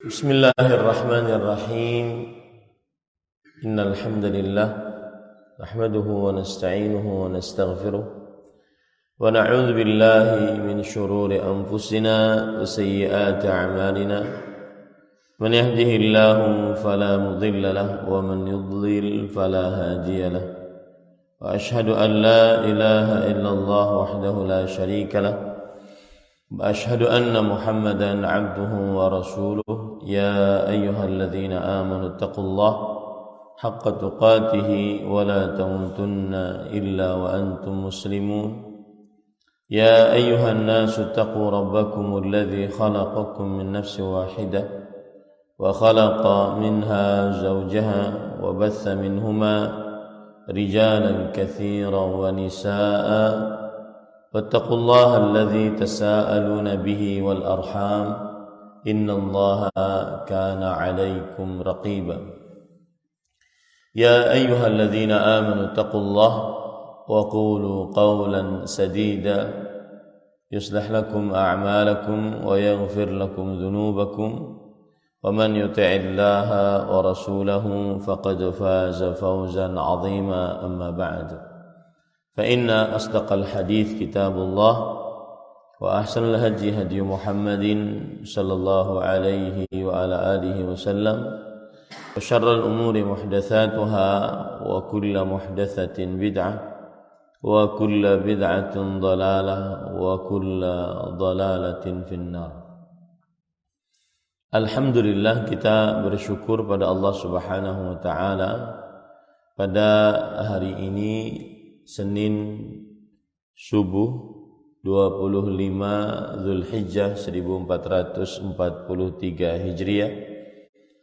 Bismillahirrahmanirrahim. Innal hamdalillah nahmaduhu wa nasta'inuhu wa nastaghfiruh wa na'udzu billahi min shururi anfusina wa sayyiati a'malina. Man yahdihillahu fala mudilla lahu wa man yudlil fala hadiya lahu. Wa ashhadu an la ilaha illallah wahdahu la syarika lahu. وأشهد أن محمدا عبده ورسوله يا أيها الذين آمنوا اتقوا الله حق تقاته ولا تموتن إلا وأنتم مسلمون يا أيها الناس اتقوا ربكم الذي خلقكم من نفس واحدة وخلق منها زوجها وبث منهما رجالا كثيرا ونساء واتقوا الله الذي تساءلون به والأرحام إن الله كان عليكم رقيبا يا أيها الذين آمنوا اتقوا الله وقولوا قولا سديدا يصلح لكم أعمالكم ويغفر لكم ذنوبكم ومن يطع الله ورسوله فقد فاز فوزا عظيما أما بعد فإن أصدق الحديث كتاب الله وأحسن الهدي هدي محمد صلى الله عليه وعلى آله وسلم وشر الأمور محدثاتها وكل محدثة بدعة وكل بدعة ضلالة وكل ضلالة في النار. Alhamdulillah, kita bersyukur pada Allah Subhanahu wa taala pada hari ini Senin subuh 25 Zulhijjah 1443 Hijriah,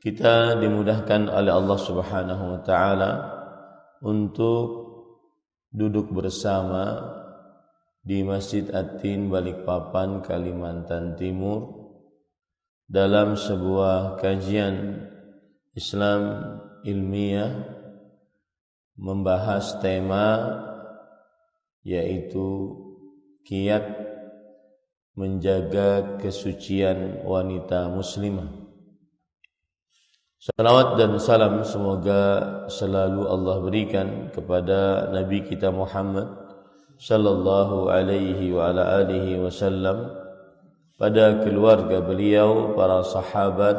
kita dimudahkan oleh Allah Subhanahu wa taala untuk duduk bersama di Masjid At-Tin Balikpapan, Kalimantan Timur dalam sebuah kajian Islam ilmiah membahas tema yaitu kiat menjaga kesucian wanita muslimah. Salawat dan salam semoga selalu Allah berikan kepada Nabi kita Muhammad sallallahu alaihi wa ala alihi wasallam, pada keluarga beliau, para sahabat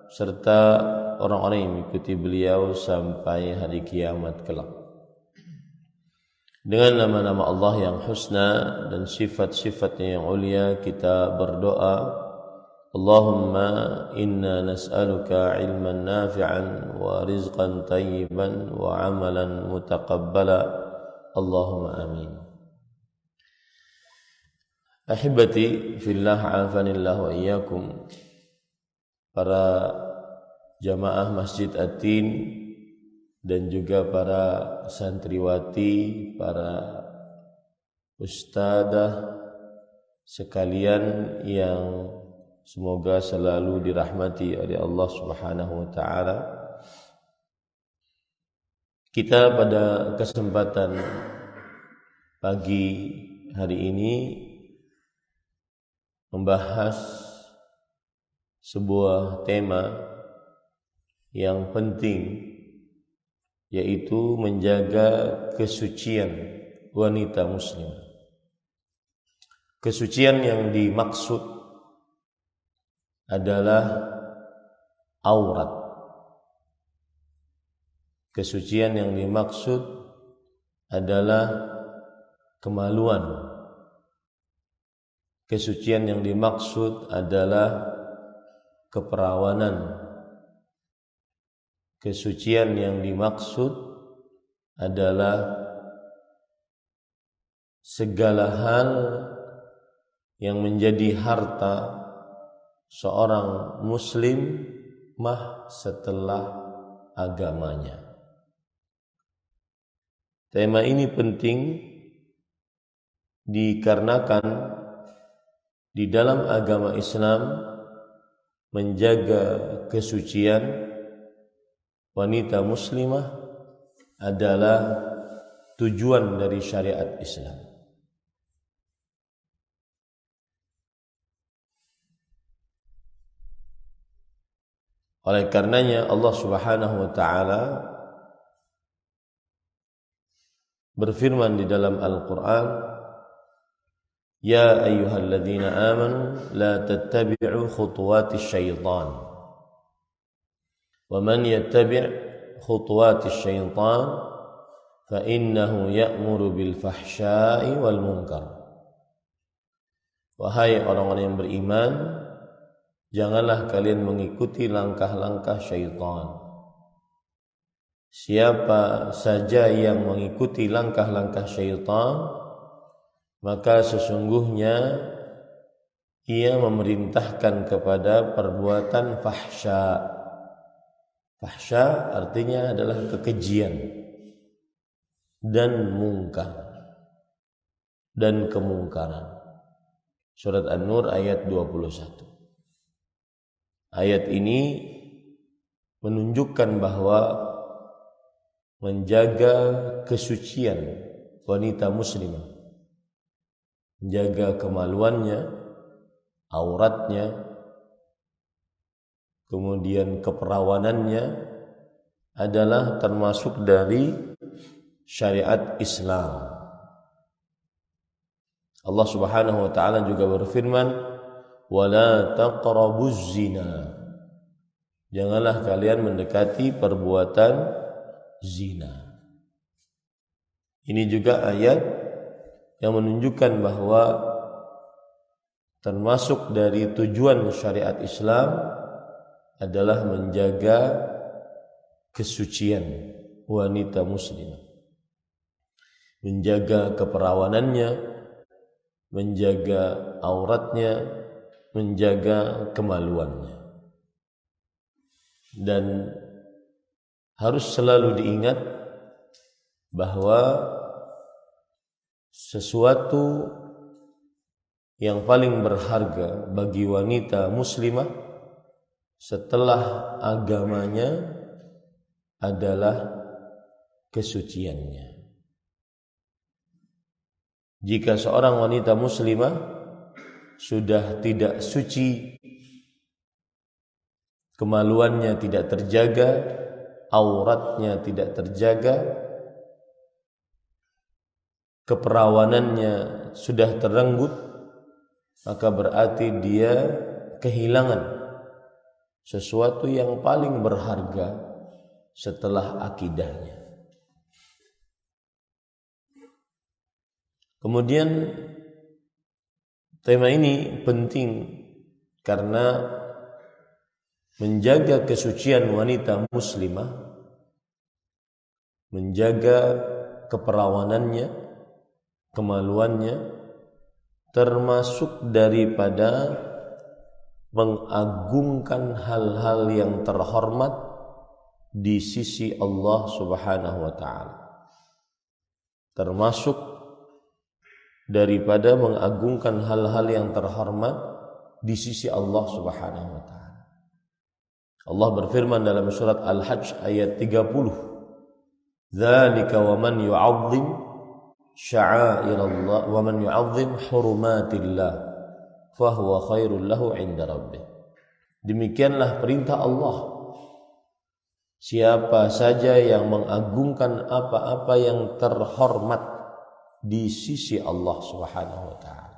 serta orang-orang yang mengikuti beliau sampai hari kiamat kelak. Dengan nama-nama Allah yang husna dan sifat-sifatnya yang ulia, kita berdoa, Allahumma inna nas'aluka ilman nafi'an wa rizqan tayyiban wa amalan mutaqabbala. Allahumma amin. Ahibati fillah, afanillah wa iyyakum. Para jamaah Masjid At-Tin dan juga para santriwati, para ustadzah sekalian yang semoga selalu dirahmati oleh Allah Subhanahu wa taala. Kita pada kesempatan pagi hari ini membahas sebuah tema yang penting, yaitu menjaga kesucian wanita muslim. Kesucian yang dimaksud adalah aurat. Kesucian yang dimaksud adalah kemaluan. Kesucian yang dimaksud adalah keperawanan. Kesucian yang dimaksud adalah segala hal yang menjadi harta seorang muslimah setelah agamanya. Tema ini penting dikarenakan di dalam agama Islam menjaga kesucian wanita muslimah adalah tujuan dari syariat Islam. Oleh karenanya Allah Subhanahu wa taala berfirman di dalam Al-Qur'an, "Ya ayyuhalladzina amanu la tattabi'u khutuwatis syaitan. Wa man yattabi' khutuwatis syaitan fa innahu ya'muru bil fahsya'i wal munkar." Wahai orang-orang yang beriman, janganlah kalian mengikuti langkah-langkah syaitan. Siapa saja yang mengikuti langkah-langkah syaitan, maka sesungguhnya ia memerintahkan kepada perbuatan fahsya. Fahsya artinya adalah kekejian dan mungkar dan kemungkaran. Surat An-Nur ayat 21. Ayat ini menunjukkan bahwa menjaga kesucian wanita muslimah, menjaga kemaluannya, auratnya, kemudian keperawanannya adalah termasuk dari syariat Islam. Allah Subhanahu wa taala juga berfirman, "Wala taqrabuz zina." Janganlah kalian mendekati perbuatan zina. Ini juga ayat yang menunjukkan bahwa termasuk dari tujuan syariat Islam adalah menjaga kesucian wanita muslimah, menjaga keperawanannya, menjaga auratnya, menjaga kemaluannya. Dan harus selalu diingat bahwa sesuatu yang paling berharga bagi wanita muslimah setelah agamanya adalah kesuciannya. Jika seorang wanita muslimah sudah tidak suci, kemaluannya tidak terjaga, auratnya tidak terjaga, keperawanannya sudah terenggut, maka berarti dia kehilangan sesuatu yang paling berharga setelah akidahnya. Kemudian tema ini penting karena menjaga kesucian wanita muslimah, menjaga keperawanannya, kemaluannya, termasuk daripada mengagungkan hal-hal yang terhormat di sisi Allah Subhanahu wa taala. Termasuk daripada mengagungkan hal-hal yang terhormat di sisi Allah Subhanahu wa taala. Allah berfirman dalam surat Al-Hajj ayat 30, "Dzalika wa man yu'azzim sya'airallah wa man yu'azzim hurumatillah fa huwa khairul lahu 'inda rabbih." Demikianlah perintah Allah. Siapa saja yang mengagungkan apa-apa yang terhormat di sisi Allah Subhanahu wa taala,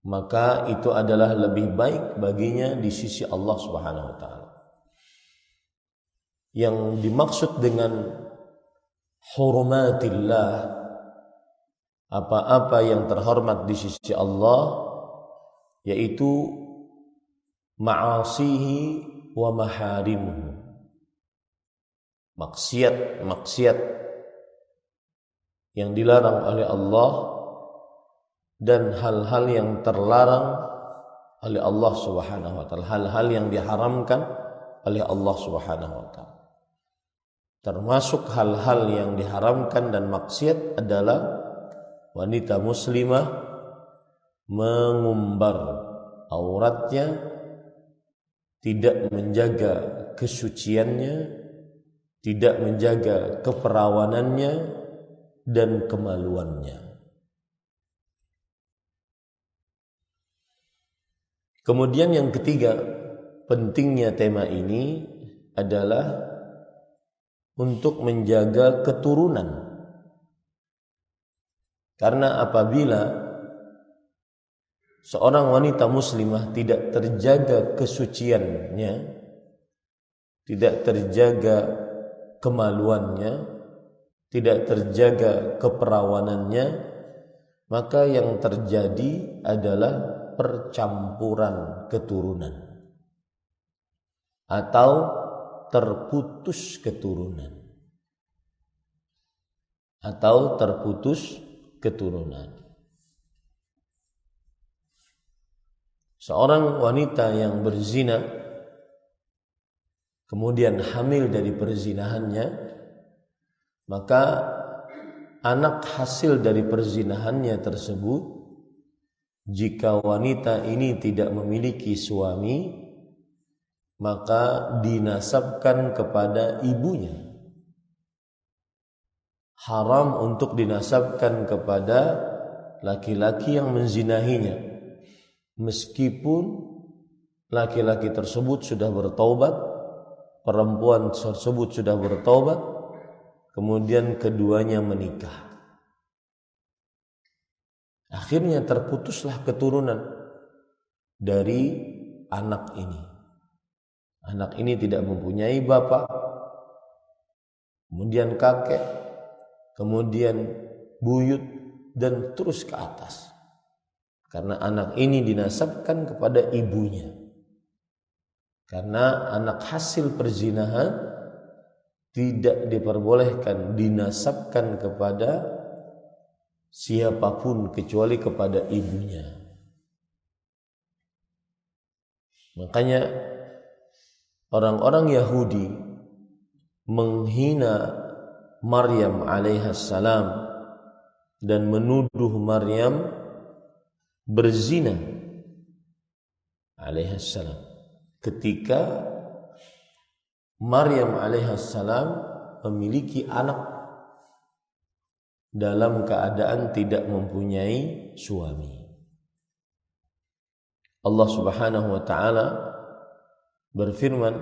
maka itu adalah lebih baik baginya di sisi Allah Subhanahu wa taala. Yang dimaksud dengan hurumatillah, apa-apa yang terhormat di sisi Allah, yaitu ma'asihi wa maharimuhu, maksiat yang dilarang oleh Allah dan hal-hal yang terlarang oleh Allah Subhanahu wa taala, hal-hal yang diharamkan oleh Allah Subhanahu wa taala. Termasuk hal-hal yang diharamkan dan maksiat adalah wanita muslimah mengumbar auratnya, tidak menjaga kesuciannya, tidak menjaga keperawanannya dan kemaluannya. Kemudian yang ketiga, pentingnya tema ini adalah untuk menjaga keturunan. Karena apabila seorang wanita muslimah tidak terjaga kesuciannya, tidak terjaga kemaluannya, tidak terjaga keperawanannya, maka yang terjadi adalah percampuran keturunan atau terputus keturunan. Seorang wanita yang berzina kemudian hamil dari perzinahannya, maka anak hasil dari perzinahannya tersebut, jika wanita ini tidak memiliki suami, maka dinasabkan kepada ibunya. Haram untuk dinasabkan kepada laki-laki yang menzinahinya, meskipun laki-laki tersebut sudah bertaubat, perempuan tersebut sudah bertaubat, kemudian keduanya menikah. Akhirnya terputuslah keturunan dari anak ini. Anak ini tidak mempunyai bapak, kemudian kakek, kemudian buyut, dan terus ke atas. Karena anak ini dinasabkan kepada ibunya. Karena anak hasil perzinahan tidak diperbolehkan dinasabkan kepada siapapun kecuali kepada ibunya. Makanya orang-orang Yahudi menghina Maryam alaihissalam dan menuduh Maryam berzina alaihissalam ketika Maryam alaihissalam memiliki anak dalam keadaan tidak mempunyai suami. Allah Subhanahu wa taala berfirman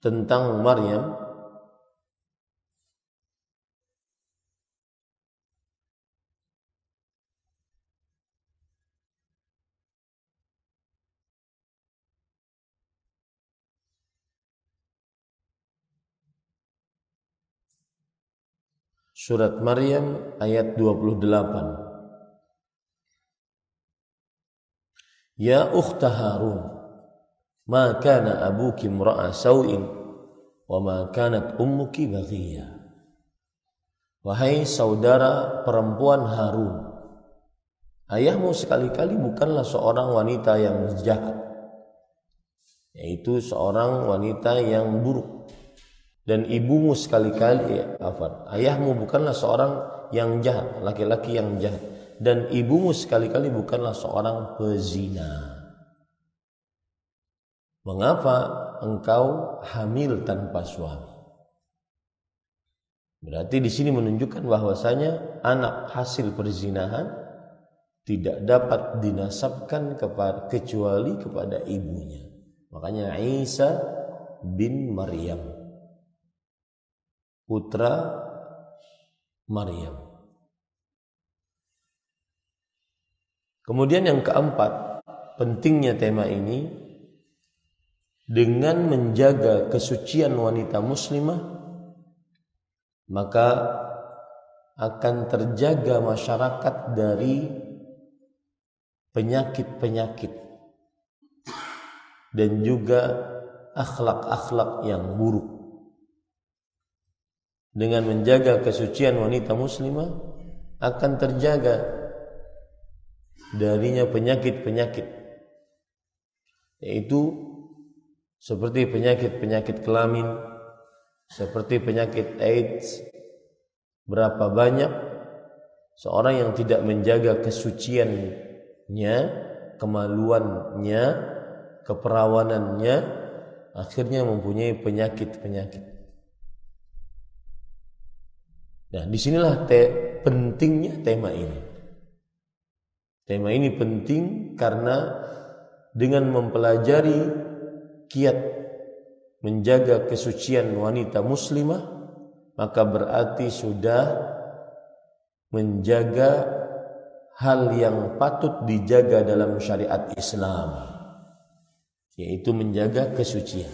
tentang Maryam, surat Maryam ayat 28. Ya ukhta Harun, ma kana abuki imra'a sawin wa ma kanat ummuki baghiyah. Wahai saudara perempuan Harun, ayahmu sekali-kali bukanlah seorang wanita yang jahat, yaitu seorang wanita yang buruk. Dan ibumu sekali-kali, ayahmu bukanlah seorang yang jahat, laki-laki yang jahat. Dan ibumu sekali-kali bukanlah seorang pezina. Mengapa engkau hamil tanpa suami? Berarti di sini menunjukkan bahwasanya anak hasil perzinahan tidak dapat dinasabkan kecuali kepada ibunya. Makanya Isa bin Maryam, putra Maryam. Kemudian yang keempat, pentingnya tema ini dengan menjaga kesucian wanita muslimah, maka akan terjaga masyarakat dari penyakit-penyakit dan juga akhlak-akhlak yang buruk. Dengan menjaga kesucian wanita muslimah akan terjaga darinya penyakit-penyakit, yaitu seperti penyakit-penyakit kelamin, seperti penyakit AIDS. Berapa banyak seorang yang tidak menjaga kesuciannya, kemaluannya, keperawanannya, akhirnya mempunyai penyakit-penyakit. Nah, disinilah pentingnya tema ini. Tema ini penting karena dengan mempelajari kiat menjaga kesucian wanita muslimah, maka berarti sudah menjaga hal yang patut dijaga dalam syariat Islam, yaitu menjaga kesucian.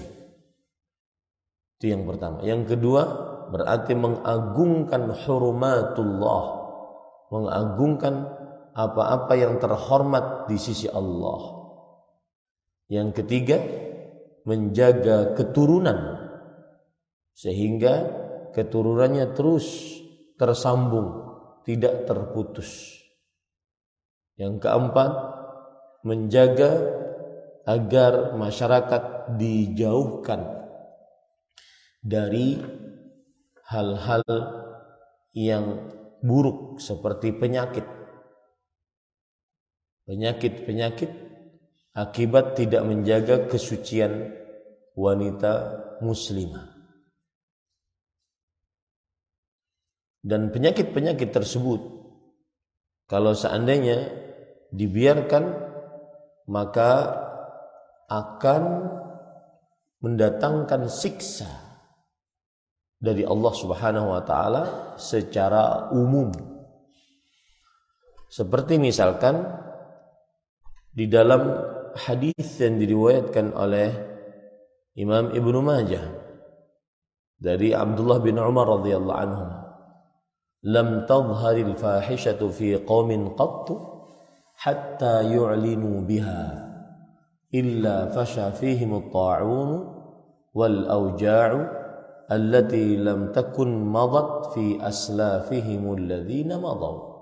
Itu yang pertama. Yang kedua, berarti mengagungkan hurumatullah, mengagungkan apa-apa yang terhormat di sisi Allah. Yang ketiga, menjaga keturunan sehingga keturunannya terus tersambung, tidak terputus. Yang keempat, menjaga agar masyarakat dijauhkan dari hal-hal yang buruk seperti penyakit akibat tidak menjaga kesucian wanita muslimah. Dan penyakit-penyakit tersebut kalau seandainya dibiarkan, maka akan mendatangkan siksa dari Allah Subhanahu wa taala secara umum. Seperti misalkan di dalam hadis yang diriwayatkan oleh Imam Ibnu Majah dari Abdullah bin Umar radhiyallahu anhu, lam tadhharil fahishatu fi qaumin qattu hatta yu'linu biha illa fasha fihim at-ta'un wal awja'u allati lam takun madat fi aslafihim alladhina madaw.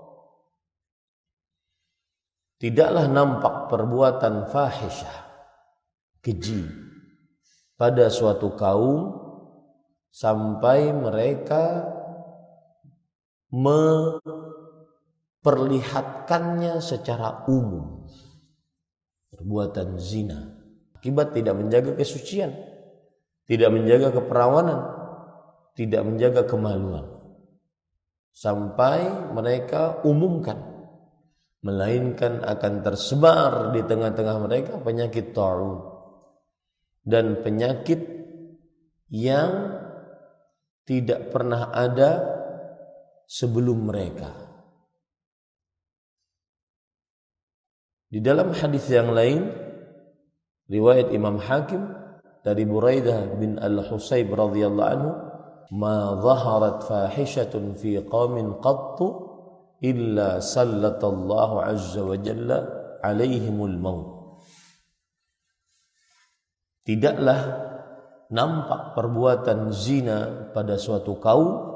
Tidaklah nampak perbuatan fahisyah, keji pada suatu kaum sampai mereka memperlihatkannya secara umum. Perbuatan zina akibat tidak menjaga kesucian, tidak menjaga keperawanan, tidak menjaga kemaluan, sampai mereka umumkan, melainkan akan tersebar di tengah-tengah mereka penyakit ta'un dan penyakit yang tidak pernah ada sebelum mereka. Di dalam hadis yang lain riwayat Imam Hakim dari Buraidah bin Al-Husayb radhiyallahu anhu, ma zaharat fahishatun fi qaumin qattu illa sallatallahu azza wa jalla alaihimul maut. Tidaklah nampak perbuatan zina pada suatu kaum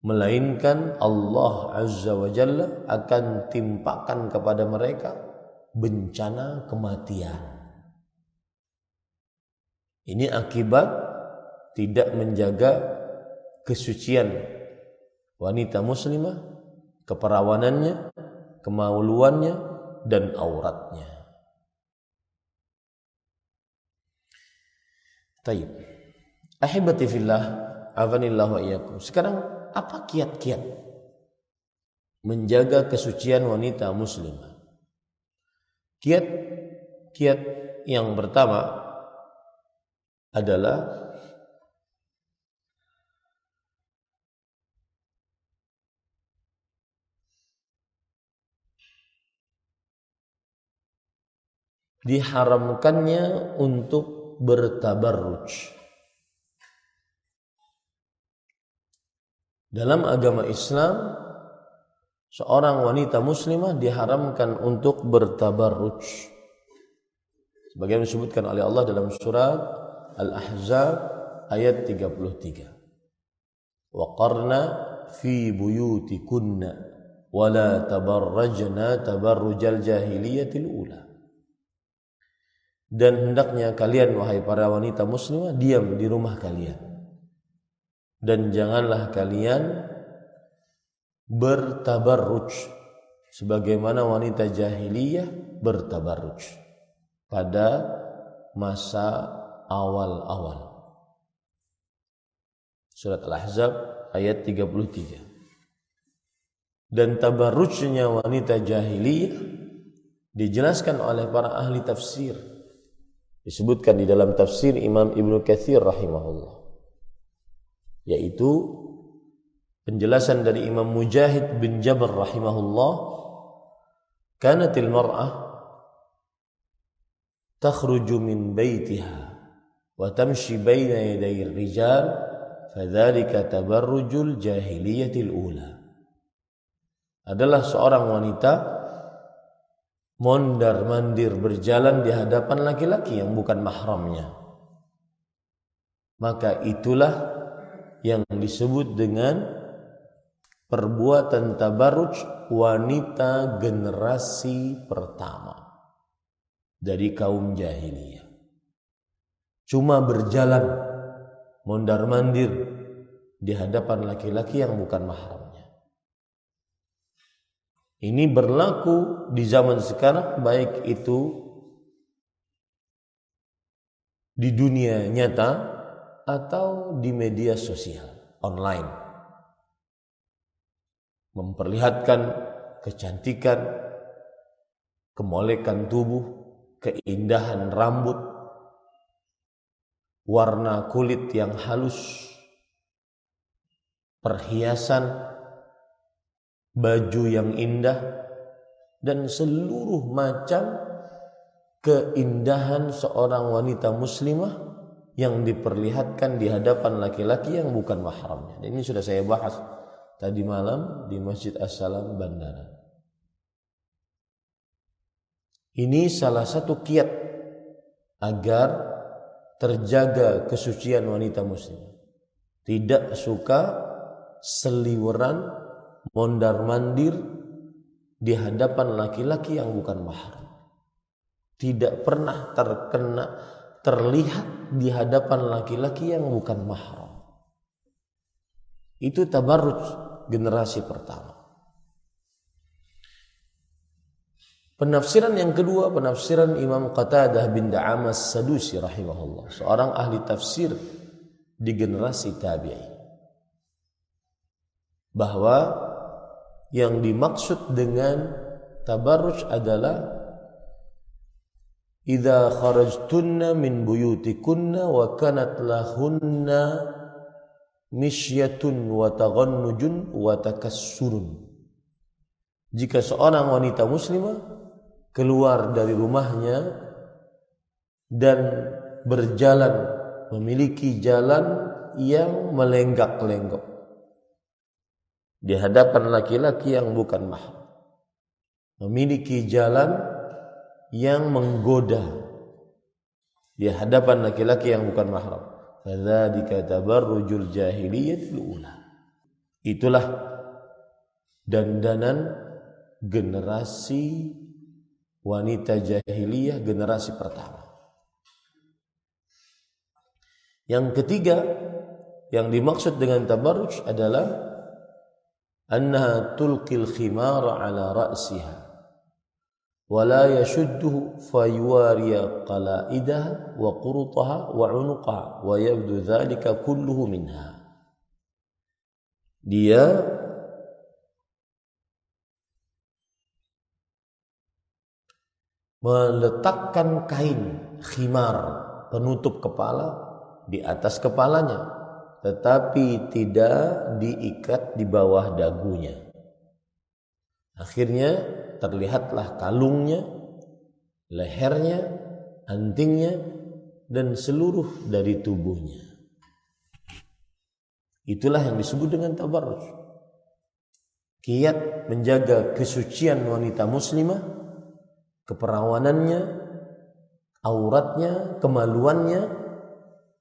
melainkan Allah azza wa jalla akan timpakan kepada mereka bencana kematian. Ini akibat tidak menjaga kesucian wanita muslimah, keperawanannya, kemaluannya, dan auratnya. Taib. Ahibati fillah, afanillahu wa iyyakum. Sekarang apa kiat-kiat menjaga kesucian wanita muslimah? Kiat yang pertama adalah diharamkannya untuk bertabarruj. Dalam agama Islam, seorang wanita muslimah diharamkan untuk bertabarruj. Sebagaimana disebutkan oleh Allah dalam surat Al-Ahzab ayat 33. Wa qarna fi buyutikunna wa la tabarrajna tabarrujal jahiliyatil ula. Dan hendaknya kalian wahai para wanita muslimah diam di rumah kalian. Dan janganlah kalian bertabarruj sebagaimana wanita jahiliyah bertabarruj pada masa awal-awal. Surat Al-Ahzab ayat 33. Dan tabarrujnya wanita jahiliyah dijelaskan oleh para ahli tafsir. Disebutkan di dalam tafsir Imam Ibnu Katsir rahimahullah, yaitu penjelasan dari Imam Mujahid bin Jabr rahimahullah, kanatil mar'ah takhruju min baitiha wa tamshi baina yaday rijal fadzalika tabarrujul jahiliyatil ula. Adalah seorang wanita mondar-mandir berjalan di hadapan laki-laki yang bukan mahramnya. Maka itulah yang disebut dengan perbuatan tabarruj wanita generasi pertama dari kaum jahiliyah. Cuma berjalan mondar-mandir di hadapan laki-laki yang bukan mahramnya. Ini berlaku di zaman sekarang, baik itu di dunia nyata atau di media sosial online. Memperlihatkan kecantikan, kemolekan tubuh, keindahan rambut, warna kulit yang halus, perhiasan, baju yang indah, dan seluruh macam keindahan seorang wanita muslimah yang diperlihatkan di hadapan laki-laki yang bukan mahramnya. Dan ini sudah saya bahas tadi malam di Masjid As-Salam Bandara. Ini salah satu kiat agar terjaga kesucian wanita muslim. Tidak suka seliweran mondar-mandir di hadapan laki-laki yang bukan mahram. Tidak pernah terlihat di hadapan laki-laki yang bukan mahram. Itu tabarruj generasi pertama. Penafsiran yang kedua, penafsiran Imam Qatadah bin Da'amah As-Sadusi rahimahullah, seorang ahli tafsir di generasi tabi'in, bahwa yang dimaksud dengan tabarruj adalah idza kharajtunna min buyutikunna wa kanat lahunna misyatun wa taghannujun wa takassurun. Jika seorang wanita muslimah keluar dari rumahnya dan berjalan, memiliki jalan yang melenggak-lenggok di hadapan laki-laki yang bukan mahram, memiliki jalan yang menggoda di hadapan laki-laki yang bukan mahram, fadzalika tabarrujul jahiliyatil ula. Itulah dandanan generasi wanita jahiliyah generasi pertama. Yang ketiga yang dimaksud dengan tabarruj adalah annaha tulqil khimara ala ra'siha wa la yashudduhu fayuwariya qalaidaha wa qurutaha wa unuqaha wa yabdu dhalika kulluhu minha. Dia meletakkan kain khimar penutup kepala di atas kepalanya, tetapi tidak diikat di bawah dagunya. Akhirnya terlihatlah kalungnya, lehernya, antingnya, dan seluruh dari tubuhnya. Itulah yang disebut dengan tabarruj. Kiat menjaga kesucian wanita muslimah, keperawanannya, auratnya, kemaluannya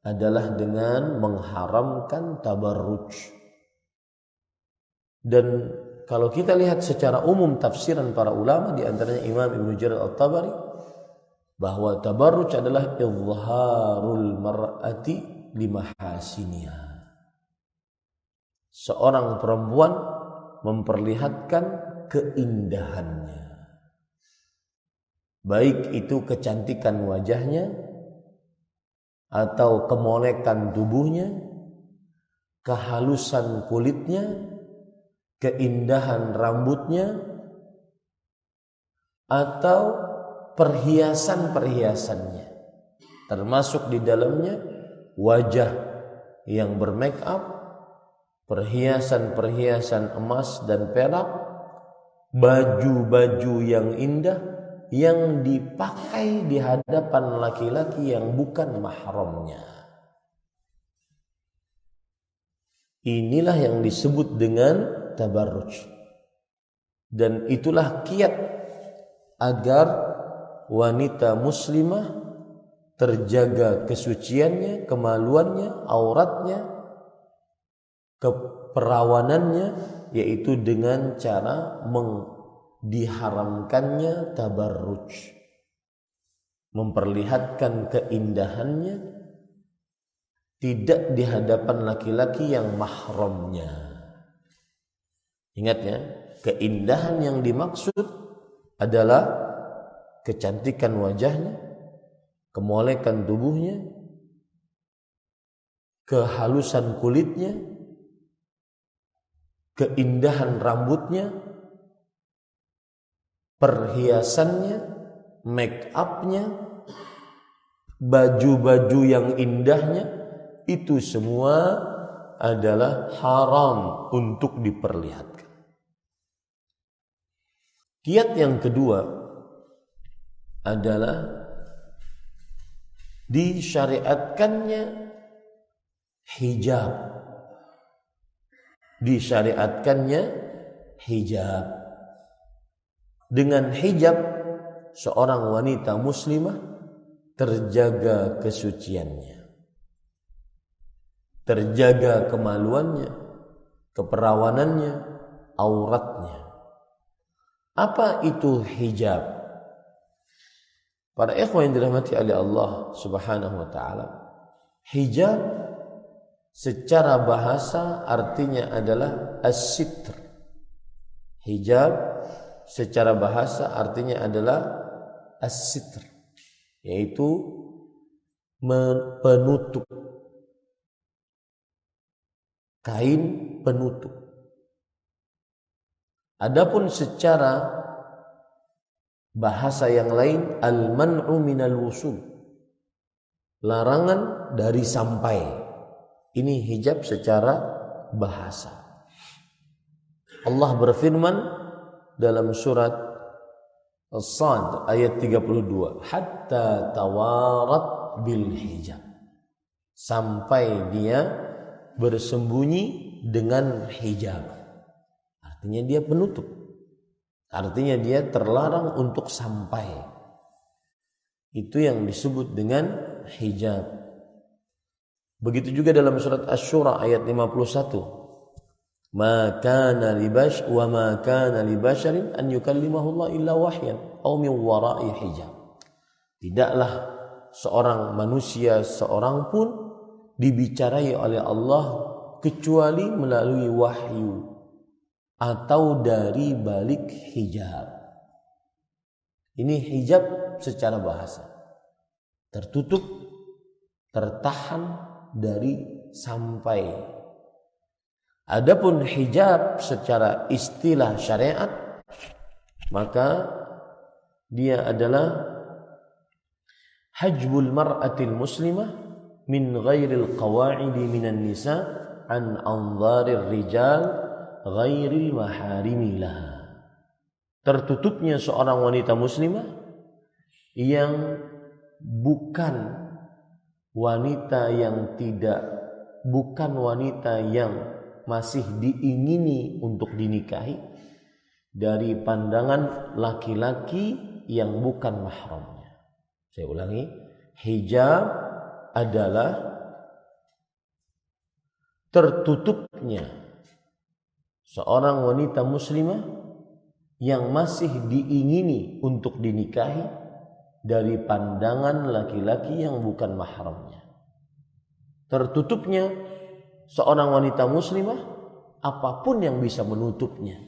adalah dengan mengharamkan tabarruj. Dan kalau kita lihat secara umum tafsiran para ulama, di antaranya Imam Ibnu Jarir At-Tabari, bahwa tabarruj adalah izharul mar'ati limahasiniha. Seorang perempuan memperlihatkan keindahannya, baik itu kecantikan wajahnya atau kemolekan tubuhnya, kehalusan kulitnya, keindahan rambutnya, atau perhiasan-perhiasannya, termasuk di dalamnya wajah yang bermake up, perhiasan-perhiasan emas dan perak, baju-baju yang indah yang dipakai di hadapan laki-laki yang bukan mahramnya. Inilah yang disebut dengan tabarruj. Dan itulah kiat agar wanita muslimah terjaga kesuciannya, kemaluannya, auratnya, keperawanannya, yaitu dengan cara diharamkannya tabarruj, memperlihatkan keindahannya tidak di hadapan laki-laki yang mahramnya. Ingat ya, keindahan yang dimaksud adalah kecantikan wajahnya, kemolekan tubuhnya, kehalusan kulitnya, keindahan rambutnya, perhiasannya, make upnya, baju-baju yang indahnya, itu semua adalah haram untuk diperlihatkan. Kiat yang kedua adalah disyariatkannya hijab. Disyariatkannya hijab. Dengan hijab seorang wanita muslimah terjaga kesuciannya, terjaga kemaluannya, keperawanannya, auratnya. Apa itu hijab? Para ikhwan yang dirahmati oleh Allah Subhanahu wa taala, hijab secara bahasa artinya adalah as-sitr. Hijab secara bahasa artinya adalah as-sitr, yaitu penutup, kain penutup. Adapun secara bahasa yang lain, al-man'u minal wusul, larangan dari sampai. Ini hijab secara bahasa. Allah berfirman dalam surat As-Sad ayat 32, hatta tawarat bil hijab, sampai dia bersembunyi dengan hijab. Artinya dia penutup. Artinya dia terlarang untuk sampai. Itu yang disebut dengan hijab. Begitu juga dalam surat Asy-Syura ayat 51. Ma kana libash wa ma kana libasharin an yukallimahullah illa wahyan aw min wara'i hijab. Tidaklah seorang manusia seorang pun dibicarai oleh Allah kecuali melalui wahyu atau dari balik hijab. Ini hijab secara bahasa. Tertutup, tertahan dari sampai. Adapun hijab secara istilah syariat, maka dia adalah hajbul mar'atil muslimah min ghairil qawa'idi minan nisa an anzarir rijal ghairil maharimilah. Tertutupnya seorang wanita muslimah yang bukan wanita yang masih diingini untuk dinikahi dari pandangan laki-laki yang bukan mahramnya. Saya ulangi, hijab adalah tertutupnya seorang wanita muslimah yang masih diingini untuk dinikahi dari pandangan laki-laki yang bukan mahramnya. Tertutupnya seorang wanita muslimah, apapun yang bisa menutupnya,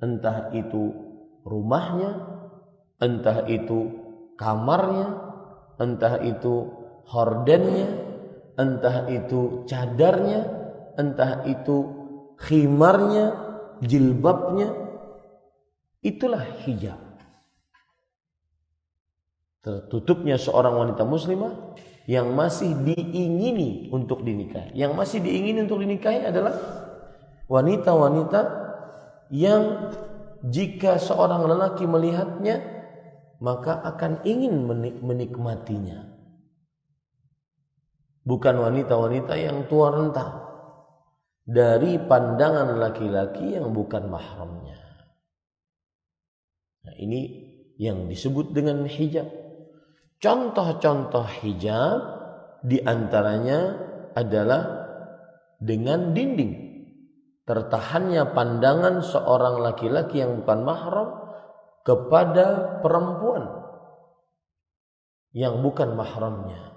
entah itu rumahnya, entah itu kamarnya, entah itu hordennya, entah itu cadarnya, entah itu khimarnya, jilbabnya, itulah hijab. tertutupnya seorang wanita muslimah yang masih diingini untuk dinikahi. Yang masih diingini untuk dinikahi adalah wanita-wanita yang jika seorang lelaki melihatnya maka akan ingin menikmatinya. Bukan wanita-wanita yang tua renta dari pandangan laki-laki yang bukan mahramnya. Nah, ini yang disebut dengan hijab. Contoh-contoh hijab diantaranya adalah dengan dinding. Tertahannya pandangan seorang laki-laki yang bukan mahram kepada perempuan yang bukan mahramnya.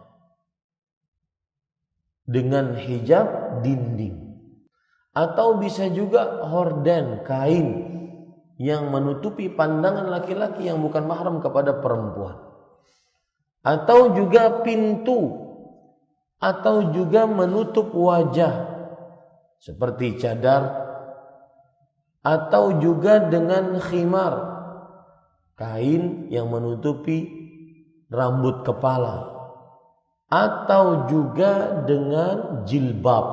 Dengan hijab dinding. Atau bisa juga horden, kain yang menutupi pandangan laki-laki yang bukan mahram kepada perempuan. Atau juga pintu, atau juga menutup wajah seperti cadar, atau juga dengan khimar, kain yang menutupi rambut kepala, atau juga dengan jilbab,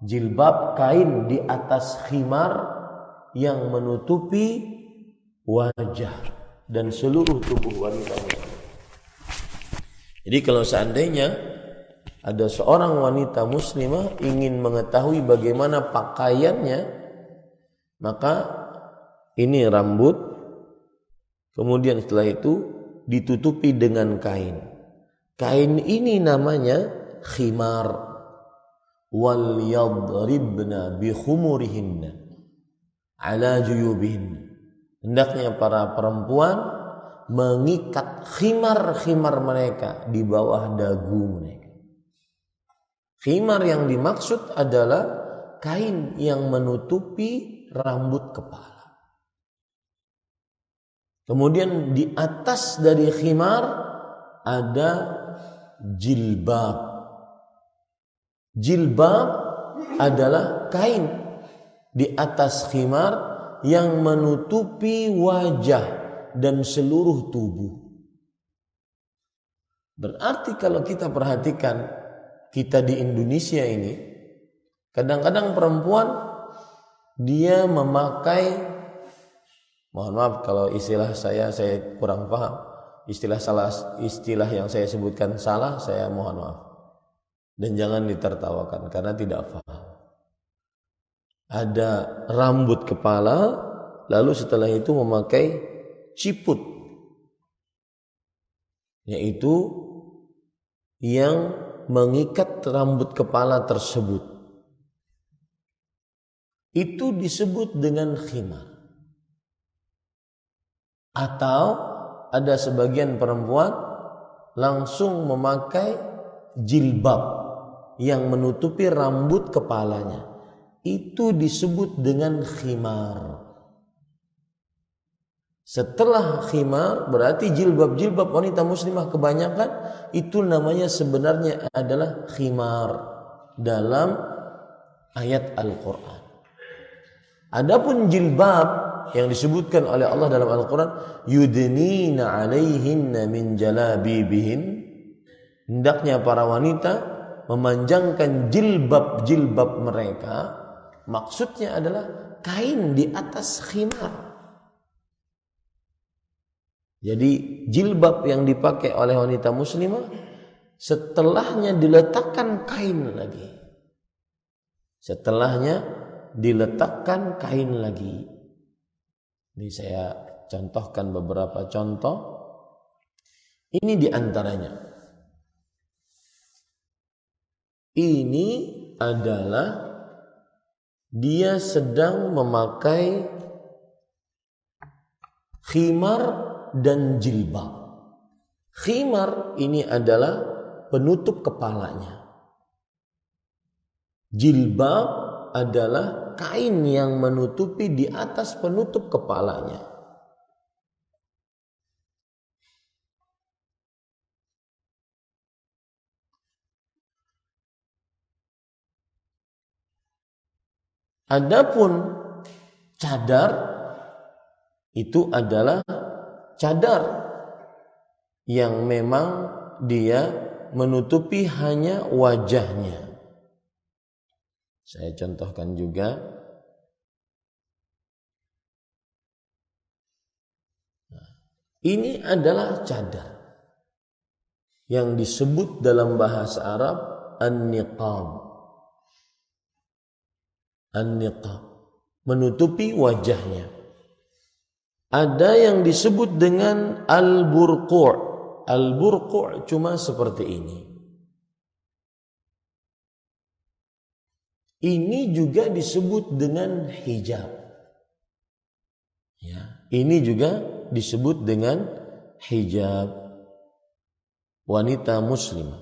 jilbab kain di atas khimar yang menutupi wajah dan seluruh tubuh wanita. Jadi kalau seandainya ada seorang wanita muslimah ingin mengetahui bagaimana pakaiannya, maka ini rambut, kemudian setelah itu ditutupi dengan kain. Kain ini namanya khimar. Wal yadribna bi khumurihinna ala juyubihinna. Hendaknya para perempuan mengikat khimar-khimar mereka di bawah dagu mereka. Khimar yang dimaksud adalah kain yang menutupi rambut kepala. Kemudian di atas dari khimar ada jilbab. Jilbab adalah kain di atas khimar yang menutupi wajah dan seluruh tubuh. Berarti kalau kita perhatikan, kita di Indonesia ini kadang-kadang perempuan dia memakai, mohon maaf kalau istilah saya kurang paham, istilah yang saya sebutkan salah, saya mohon maaf. Dan jangan ditertawakan karena tidak paham. Ada rambut kepala, lalu setelah itu memakai ciput, yaitu yang mengikat rambut kepala tersebut. Itu disebut dengan khimar. Atau ada sebagian perempuan langsung memakai jilbab yang menutupi rambut kepalanya. Itu disebut dengan khimar. Setelah khimar berarti jilbab-jilbab wanita muslimah kebanyakan itu namanya sebenarnya adalah khimar dalam ayat Al-Quran. Adapun jilbab yang disebutkan oleh Allah dalam Al-Quran, yudnina alaihinna min jalabibihin, hendaknya para wanita memanjangkan jilbab-jilbab mereka, maksudnya adalah kain di atas khimar. Jadi jilbab yang dipakai oleh wanita muslimah setelahnya diletakkan kain lagi. Setelahnya diletakkan kain lagi. Ini saya contohkan beberapa contoh. Ini diantaranya. Ini adalah dia sedang memakai khimar dan jilbab. Khimar ini adalah penutup kepalanya. Jilbab adalah kain yang menutupi di atas penutup kepalanya. Adapun cadar itu adalah cadar yang memang dia menutupi hanya wajahnya. Saya contohkan juga. Ini adalah cadar yang disebut dalam bahasa Arab an-niqab. An-niqab, menutupi wajahnya. Ada yang disebut dengan al-burqu'. Al-burqu' cuma seperti ini. Ini juga disebut dengan hijab. Ya, ini juga disebut dengan hijab wanita muslimah.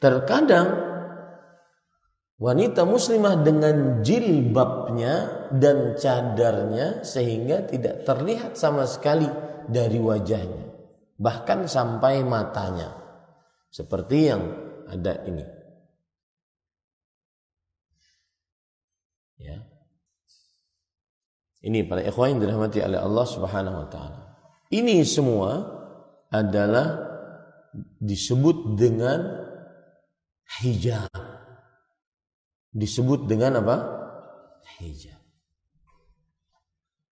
Terkadang wanita muslimah dengan jilbabnya dan cadarnya sehingga tidak terlihat sama sekali dari wajahnya, bahkan sampai matanya, seperti yang ada ini. Ya. Ini para ikhwan yang dirahmati oleh Allah Subhanahu wa taala. Ini semua adalah disebut dengan hijab. Disebut dengan apa? Hijab.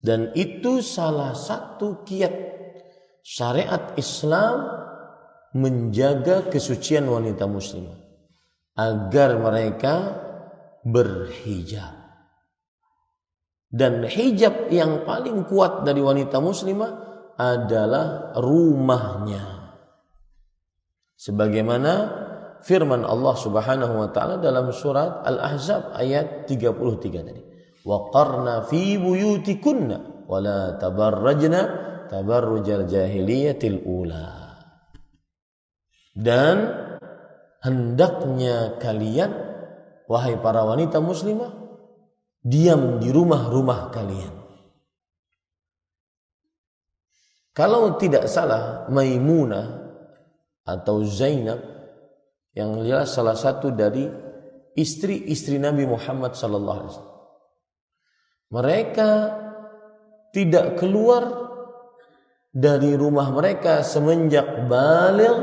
Dan itu salah satu kiat syariat Islam menjaga kesucian wanita muslimah agar mereka berhijab. Dan hijab yang paling kuat dari wanita muslimah adalah rumahnya. Sebagaimana firman Allah Subhanahu wa taala dalam surat Al-Ahzab ayat 33 tadi. Wa qarna fi buyutikunna wa la tabarrajna tabarrujal jahiliyatil ula. Dan hendaknya kalian wahai para wanita muslimah diam di rumah-rumah kalian. Kalau tidak salah Maimunah atau Zainab yang jelas salah satu dari istri-istri Nabi Muhammad sallallahu alaihi wasallam. Mereka tidak keluar dari rumah mereka semenjak baligh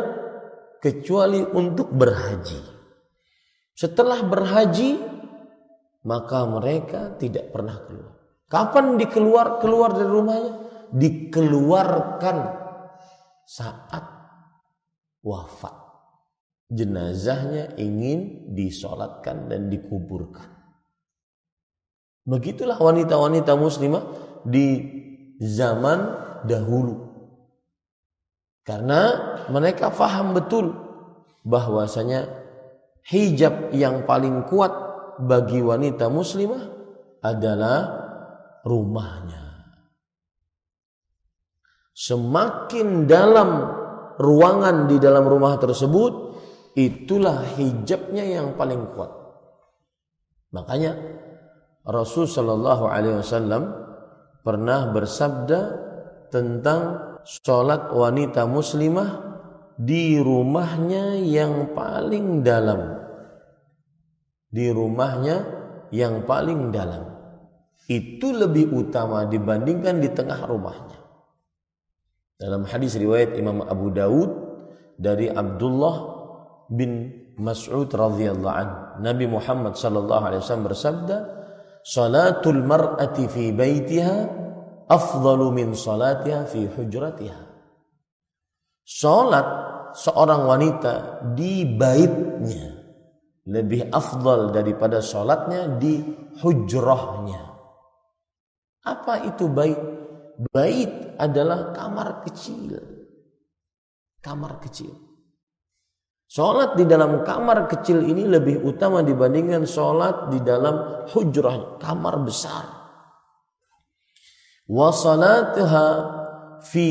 kecuali untuk berhaji. Setelah berhaji maka mereka tidak pernah keluar. Kapan keluar dari rumahnya? Dikeluarkan saat wafat. Jenazahnya ingin disolatkan dan dikuburkan. Begitulah wanita-wanita muslimah di zaman dahulu. Karena mereka faham betul bahwasanya hijab yang paling kuat bagi wanita muslimah adalah rumahnya. Semakin dalam ruangan di dalam rumah tersebut, itulah hijabnya yang paling kuat. Makanya Rasul sallallahu alaihi wasallam pernah bersabda tentang sholat wanita muslimah di rumahnya yang paling dalam. Di rumahnya yang paling dalam. Itu lebih utama dibandingkan di tengah rumahnya. Dalam hadis riwayat Imam Abu Dawud dari Abdullah bin Mas'ud radhiyallahu anhu, Nabi Muhammad sallallahu alaihi wasallam bersabda, "Salatul mar'ati fi baitiha afdalu min salatiha fi hujratiha." Salat seorang wanita di baitnya lebih afdal daripada salatnya di hujrahnya. Apa itu bait? Bait adalah kamar kecil. Kamar kecil. Salat di dalam kamar kecil ini lebih utama dibandingkan salat di dalam hujrah, kamar besar. Wa salatuha fi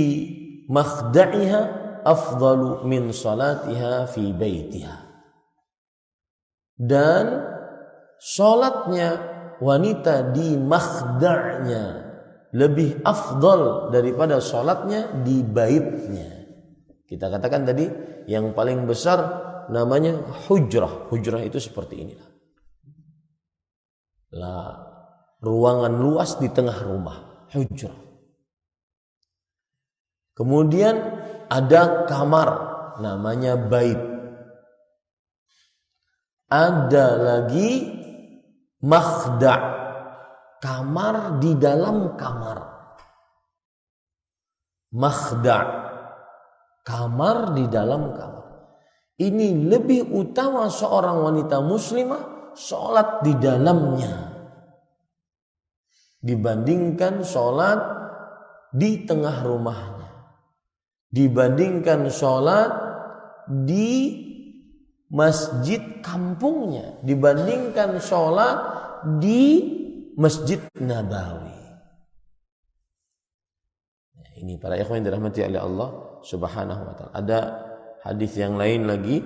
makhda'iha afdalu min salatiha fi baitiha. Dan salatnya wanita di makhda'nya lebih afdal daripada salatnya di baitnya. Kita katakan tadi yang paling besar namanya hujrah. Hujrah itu seperti inilah. Ruangan luas di tengah rumah, hujrah. Kemudian ada kamar namanya bait. Ada lagi makhda', kamar di dalam kamar. Makhda', kamar di dalam kamar. Ini lebih utama seorang wanita muslimah sholat di dalamnya dibandingkan sholat di tengah rumahnya, dibandingkan sholat di masjid kampungnya, dibandingkan sholat di Masjid Nabawi. Nah, ini para ikhwan yang dirahmati oleh Allah Subhanahu wa taala. Ada hadis yang lain lagi.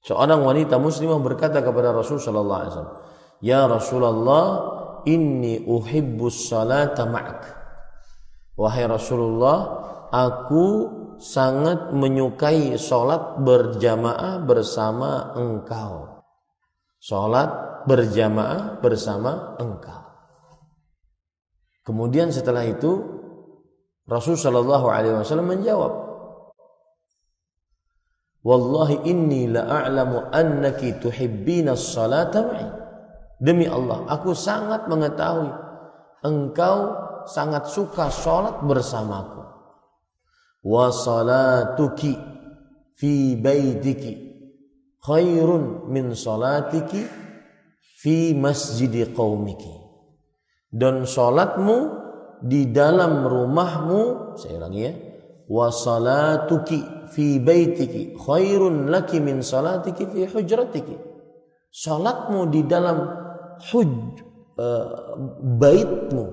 Seorang wanita muslimah berkata kepada Rasul sallallahu alaihi wasallam, "Ya Rasulullah, inni uhibbus salata ma'ak." Wahai Rasulullah, aku sangat menyukai salat berjamaah bersama engkau. Salat berjamaah bersama engkau. Kemudian setelah itu Rasul sallallahu alaihi wasallam menjawab, "Wallahi inni la'alamu annaki tuhibbina as-salata ma'i." Demi Allah, aku sangat mengetahui engkau sangat suka salat bersamaku. Wa salatuki fi baitiki khairun min salatiki fi masjidi qaumiki. Dan salatmu di dalam rumahmu, saya ulangi ya, wa salatuki fi baitiki khairun laki min salatiki fi hujratiki. Salatmu di dalam baitmu,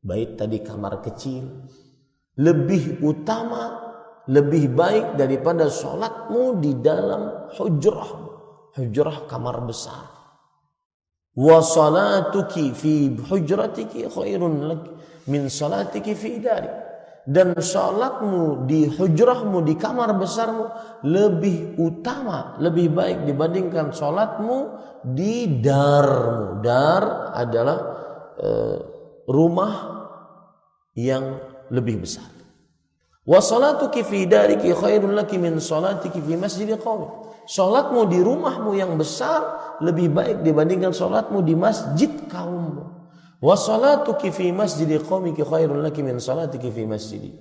bait tadi kamar kecil, lebih utama, lebih baik daripada salatmu di dalam hujrah kamar besar. Wa salatuki fi hujratiki khairun laki min salatiki fi dari. Dan salatmu di hujrahmu, di kamar besarmu lebih utama, lebih baik dibandingkan salatmu di darmu. Dar adalah rumah yang lebih besar. Wa salatuki fi dariki khairun laki min salatiki fi masjidi qaumik. Salatmu di rumahmu yang besar lebih baik dibandingkan salatmu di masjid kaummu. Wa salatuki fi masjidi qaumiki khairun laki min salatiki fi masjidi.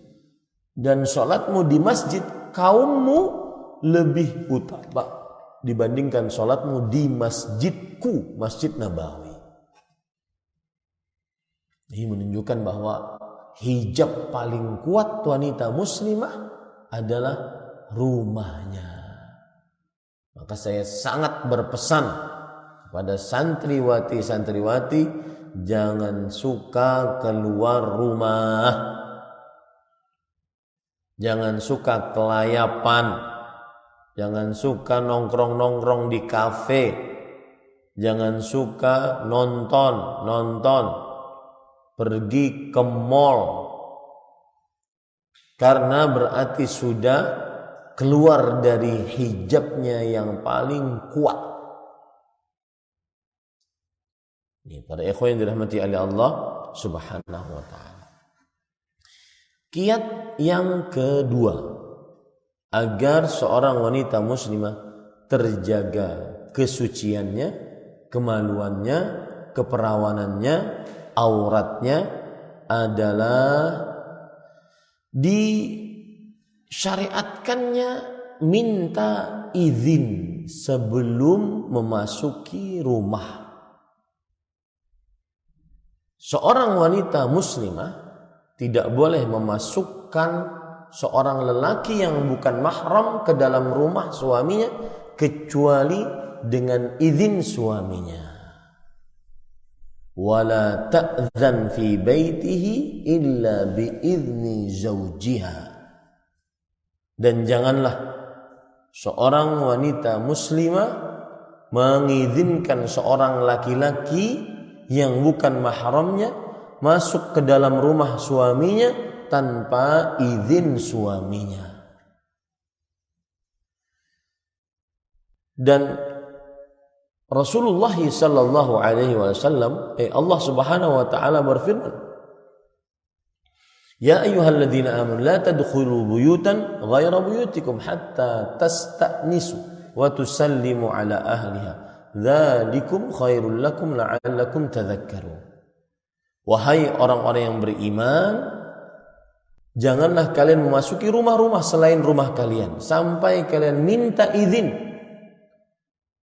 Dan salatmu di masjid kaummu lebih utama dibandingkan salatmu di masjidku, Masjid Nabawi. Ini menunjukkan bahwa hijab paling kuat wanita muslimah adalah rumahnya. Maka saya sangat berpesan kepada santriwati, jangan suka keluar rumah. Jangan suka kelayapan. Jangan suka nongkrong-nongkrong di kafe. Jangan suka nonton. Pergi ke mall. Karena berarti sudah keluar dari hijabnya yang paling kuat. Ini para ikhwan yang dirahmati oleh Allah Subhanahu wa taala. Kiat yang kedua agar seorang wanita muslimah terjaga kesuciannya, kemaluannya, keperawanannya, auratnya adalah disyariatkannya minta izin sebelum memasuki rumah. Seorang wanita muslimah tidak boleh memasukkan seorang lelaki yang bukan mahram ke dalam rumah suaminya kecuali dengan izin suaminya. Wala ta'zan fi baitihi illa biizni zawjiha. Dan janganlah seorang wanita muslimah mengizinkan seorang laki-laki yang bukan mahramnya masuk ke dalam rumah suaminya tanpa izin suaminya. Dan Rasulullah sallallahu alaihi wasallam Allah Subhanahu wa taala berfirman, "Ya ayyuhalladzina amanu la tadkhulu buyutan ghaira buyutikum hatta tasta'nisu wa tusallimu ala ahliha. Dzalikum khairul lakum la'allakum tadhakkarun." Wahai orang-orang yang beriman, janganlah kalian memasuki rumah-rumah selain rumah kalian sampai kalian minta izin,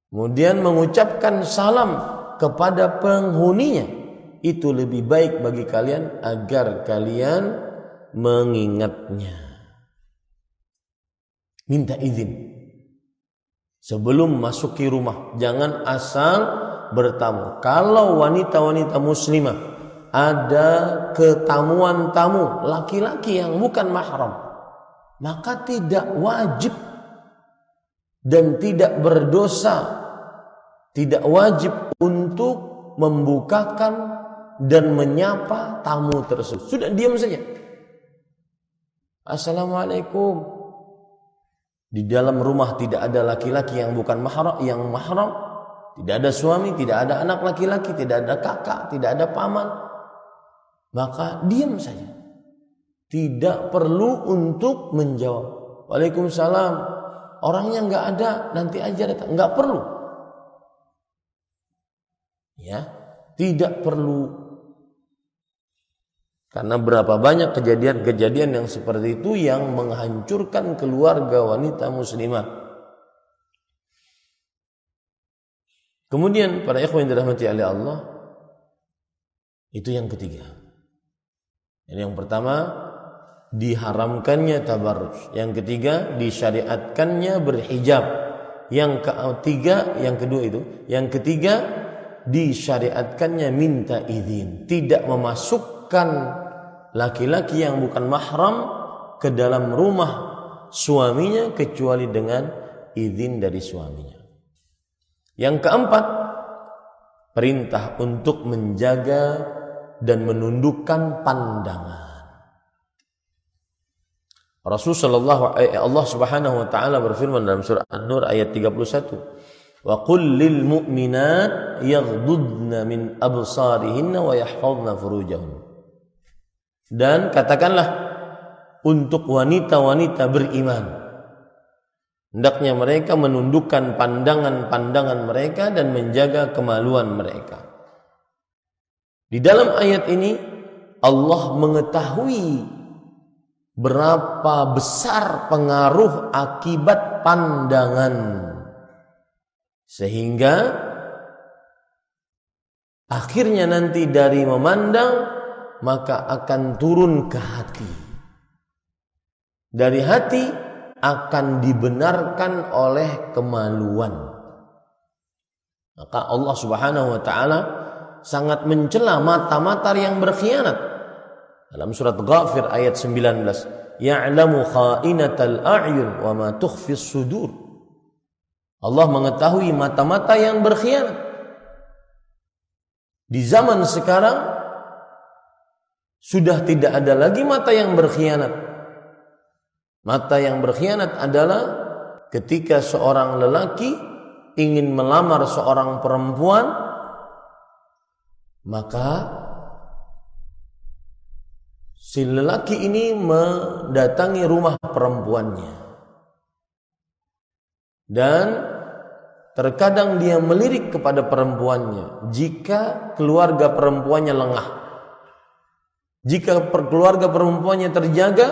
kemudian mengucapkan salam kepada penghuninya. Itu lebih baik bagi kalian agar kalian mengingatnya. Minta izin sebelum masuki rumah, jangan asal bertamu. Kalau wanita-wanita muslimah ada ketamuan tamu laki-laki yang bukan mahram, maka tidak wajib dan tidak berdosa, tidak wajib untuk membukakan dan menyapa tamu tersebut. Sudah diam saja. Assalamualaikum. Di dalam rumah tidak ada laki-laki yang bukan mahram, tidak ada suami, tidak ada anak laki-laki, tidak ada kakak, tidak ada paman. Maka diam saja. Tidak perlu untuk menjawab. Waalaikumsalam. Orangnya enggak ada, nanti aja datang. Enggak perlu. Ya, tidak perlu. Karena berapa banyak kejadian-kejadian yang seperti itu yang menghancurkan keluarga wanita muslimah. Kemudian para ikhwan yang dirahmati oleh Allah, itu yang ketiga. Yang pertama, diharamkannya tabarruj. Yang ketiga, disyariatkannya berhijab. Yang ketiga, disyariatkannya minta izin. Tidak memasukkan laki-laki yang bukan mahram ke dalam rumah suaminya kecuali dengan izin dari suaminya. Yang keempat, perintah untuk menjaga dan menundukkan pandangan. Allah Subhanahu wa taala berfirman dalam surah An-Nur ayat 31, "Wa qul lil mu'minat yaghdudna min absarihinna wa yahfazna furujahun." Dan katakanlah untuk wanita-wanita beriman, hendaknya mereka menundukkan pandangan-pandangan mereka dan menjaga kemaluan mereka. Di dalam ayat ini Allah mengetahui berapa besar pengaruh akibat pandangan, sehingga akhirnya nanti dari memandang maka akan turun ke hati. Dari hati akan dibenarkan oleh kemaluan. Maka Allah Subhanahu wa taala sangat mencela mata-mata yang berkhianat. Dalam surat Ghafir ayat 19, "Ya'lamu kha'inatal a'yun wa ma tukhfis sudur." Allah mengetahui mata-mata yang berkhianat. Di zaman sekarang sudah tidak ada lagi mata yang berkhianat. Mata yang berkhianat adalah ketika seorang lelaki ingin melamar seorang perempuan, maka si lelaki ini mendatangi rumah perempuannya. Dan terkadang dia melirik kepada perempuannya jika keluarga perempuannya lengah. Jika keluarga perempuannya terjaga,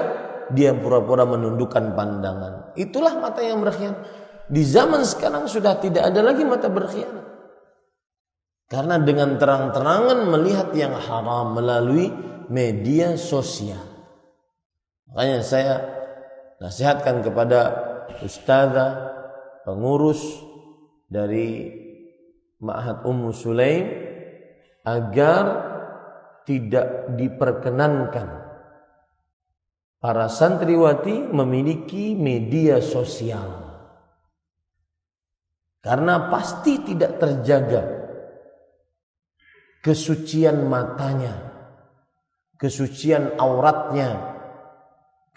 dia pura-pura menundukkan pandangan. Itulah mata yang berkhianat. Di zaman sekarang sudah tidak ada lagi mata berkhianat. Karena dengan terang-terangan melihat yang haram melalui media sosial. Makanya saya nasihatkan kepada ustazah, pengurus dari Ma'had Ummu Sulaim agar tidak diperkenankan para santriwati memiliki media sosial. Karena pasti tidak terjaga kesucian matanya, kesucian auratnya,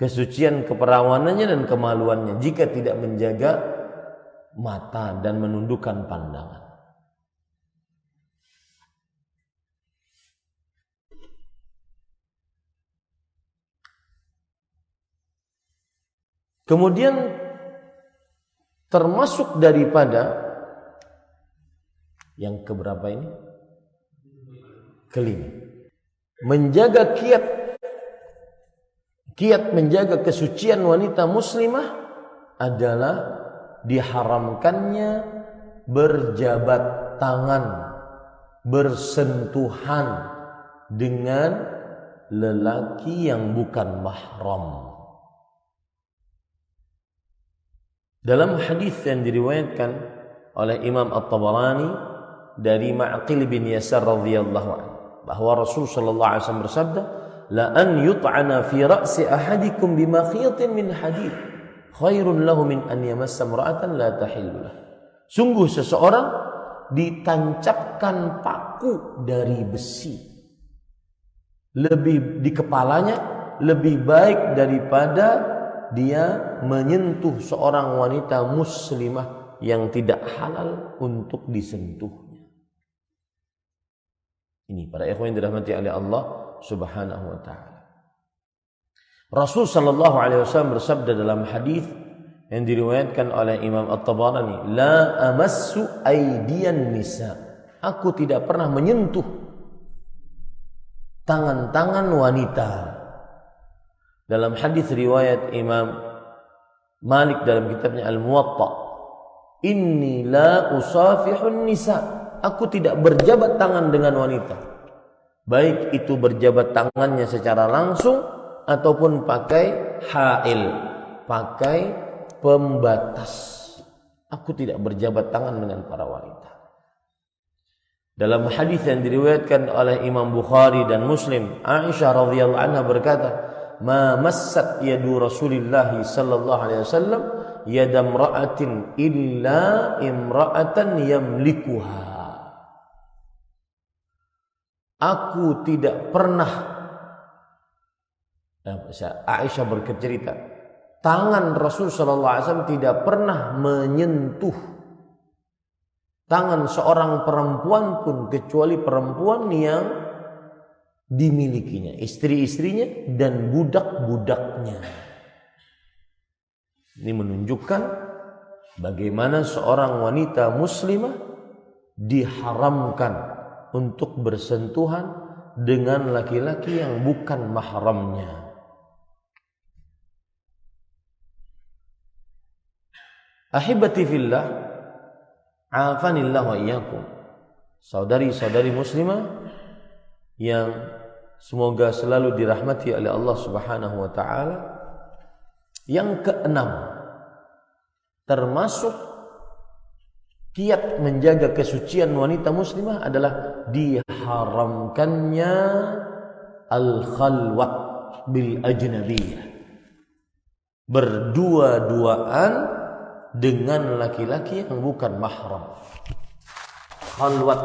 kesucian keperawanannya dan kemaluannya jika tidak menjaga mata dan menundukkan pandangan. Kemudian termasuk daripada yang keberapa ini? Kelima. Menjaga kiat menjaga kesucian wanita muslimah adalah diharamkannya berjabat tangan, bersentuhan dengan lelaki yang bukan mahram. Dalam hadis yang diriwayatkan oleh Imam At-Tabarani dari Ma'qil bin Yasar radhiyallahu anhu bahwa Rasul sallallahu alaihi wasallam bersabda, "La an yut'ana fi ra'si ahadikum bimakhiyatin min hadid khairun lahu min an yamassa imra'atan la tahillu lahu." Sungguh seseorang ditancapkan paku dari besi lebih di kepalanya lebih baik daripada dia menyentuh seorang wanita muslimah yang tidak halal untuk disentuhnya. Ini para ikhwan yang dirahmati oleh Allah Subhanahu wa taala. Rasul sallallahu alaihi wasallam bersabda dalam hadis yang diriwayatkan oleh Imam At-Tabarani, "La amassu aydiyan nisa." Aku tidak pernah menyentuh tangan-tangan wanita. Dalam hadis riwayat Imam Malik dalam kitabnya Al-Muwatta, "Inni la usafihun nisa." Aku tidak berjabat tangan dengan wanita. Baik itu berjabat tangannya secara langsung ataupun pakai hail, pakai pembatas. Aku tidak berjabat tangan dengan para wanita. Dalam hadis yang diriwayatkan oleh Imam Bukhari dan Muslim, Aisyah radhiyallahu anha berkata, "Ma massat yadu Rasulillah sallallahu alaihi wasallam yada imra'atin illa imra'atan yamlikuha." Aku tidak pernah, Aisyah bercerita, tangan Rasul sallallahu alaihi wasallam tidak pernah menyentuh tangan seorang perempuan pun kecuali perempuan yang dimilikinya, istri-istrinya dan budak-budaknya. Ini menunjukkan bagaimana seorang wanita muslimah diharamkan untuk bersentuhan dengan laki-laki yang bukan mahramnya. Ahibati fillah, afanillah wa iyyakum. Saudari-saudari muslimah yang semoga selalu dirahmati oleh Allah Subhanahu wa taala. Yang keenam, termasuk kiat menjaga kesucian wanita muslimah adalah diharamkannya al-khalwat bil ajnabiyah. Berdua-duaan dengan laki-laki yang bukan mahram. Khalwat,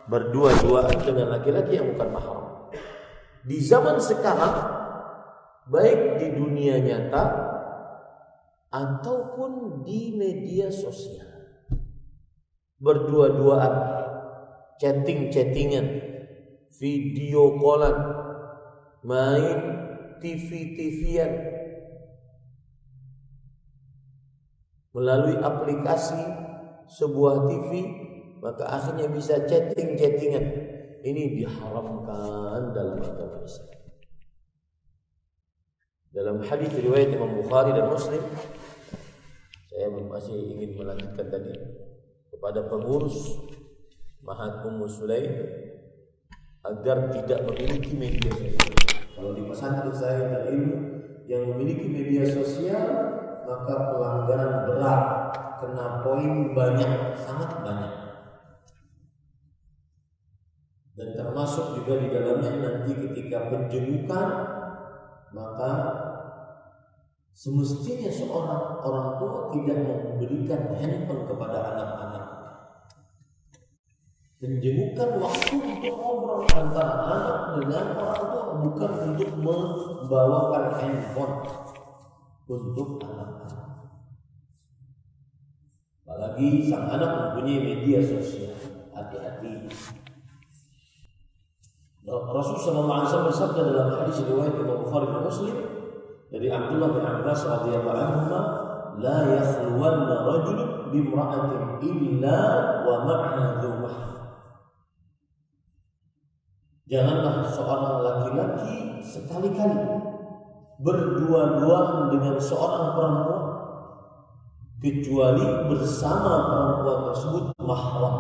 berdua-duaan dengan laki-laki yang bukan mahram. Di zaman sekarang, baik di dunia nyata ataupun di media sosial, berdua-duaan, chatting-chattingan, video callan, main TV-TVan melalui aplikasi sebuah TV, maka akhirnya bisa chatting-chattingan. Ini diharamkan dalam agama Islam. Dalam hadis riwayat Imam Bukhari dan Muslim, saya masih ingin melanjutkan tadi, kepada pengurus Mahat Ummu Sulaim agar tidak memiliki media sosial. Kalau di pesantren saya dan ilmu yang memiliki media sosial, maka pelanggaran berat, kena poin banyak, sangat banyak. Dan termasuk juga di dalamnya nanti ketika penjemukan, maka semestinya seorang orang tua tidak memberikan handphone kepada anak-anak. Penjemukan waktu untuk ngobrol antara anak dengan orang tua, bukan untuk membawakan handphone untuk anak-anak. Apalagi sang anak mempunyai media sosial, hati-hati. Rasul sallallahu alaihi wasallam bersabda dalam hadis riwayat Imam Bukhari dan Muslim, Dari Abdullah bin Abbas radhiyallahu anhu, la yakhluwanna rajulun bimra'atin illa wa ma'aha dhu mahram. Janganlah seorang laki-laki sekali-kali berdua-duaan dengan seorang perempuan kecuali bersama perempuan tersebut mahram.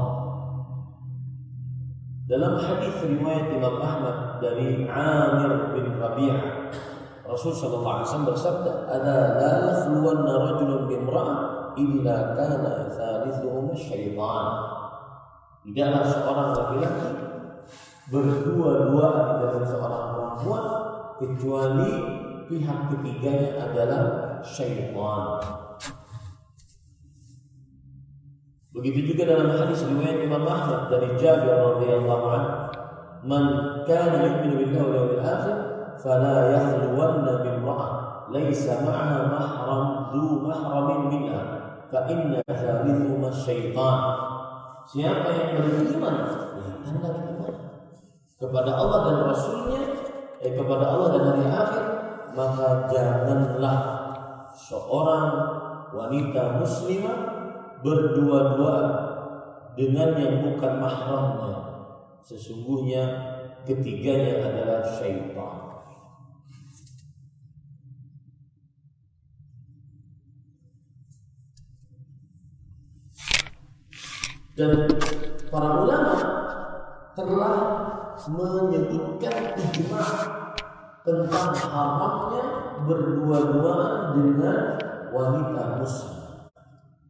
Dalam hadis riwayat Imam Ahmad dari Amir bin Rabi'ah, Rasul sallallahu alaihi wasallam bersabda, "Ala la yakhluwanna rajulun bimra'ah illa kana thalithuhuma syaitan." Tidaklah seorang laki-laki berdua-duaan dengan seorang perempuan kecuali pihak ketiganya adalah syaitan. Begitu juga dalam hadis riwayat Imam Ahmad dari Jabir radhiyallahu anhu, "Man kana yu'minu billahi wal yawmil akhir fala yakhluwanna bimra'ah laysa ma'aha mahram dhu mahramin minha fa inna thalithuhuma syaitan." Siapa yang beriman, ya tanda iman kepada Allah dan Rasulnya, kepada Allah dan hari akhir, maka janganlah seorang wanita muslimah berdua-dua dengan yang bukan mahramnya. Sesungguhnya ketiganya adalah syaitan. Dan para ulama telah menyebutkan ijma' tentang haramnya berdua-duaan dengan wanita muslim.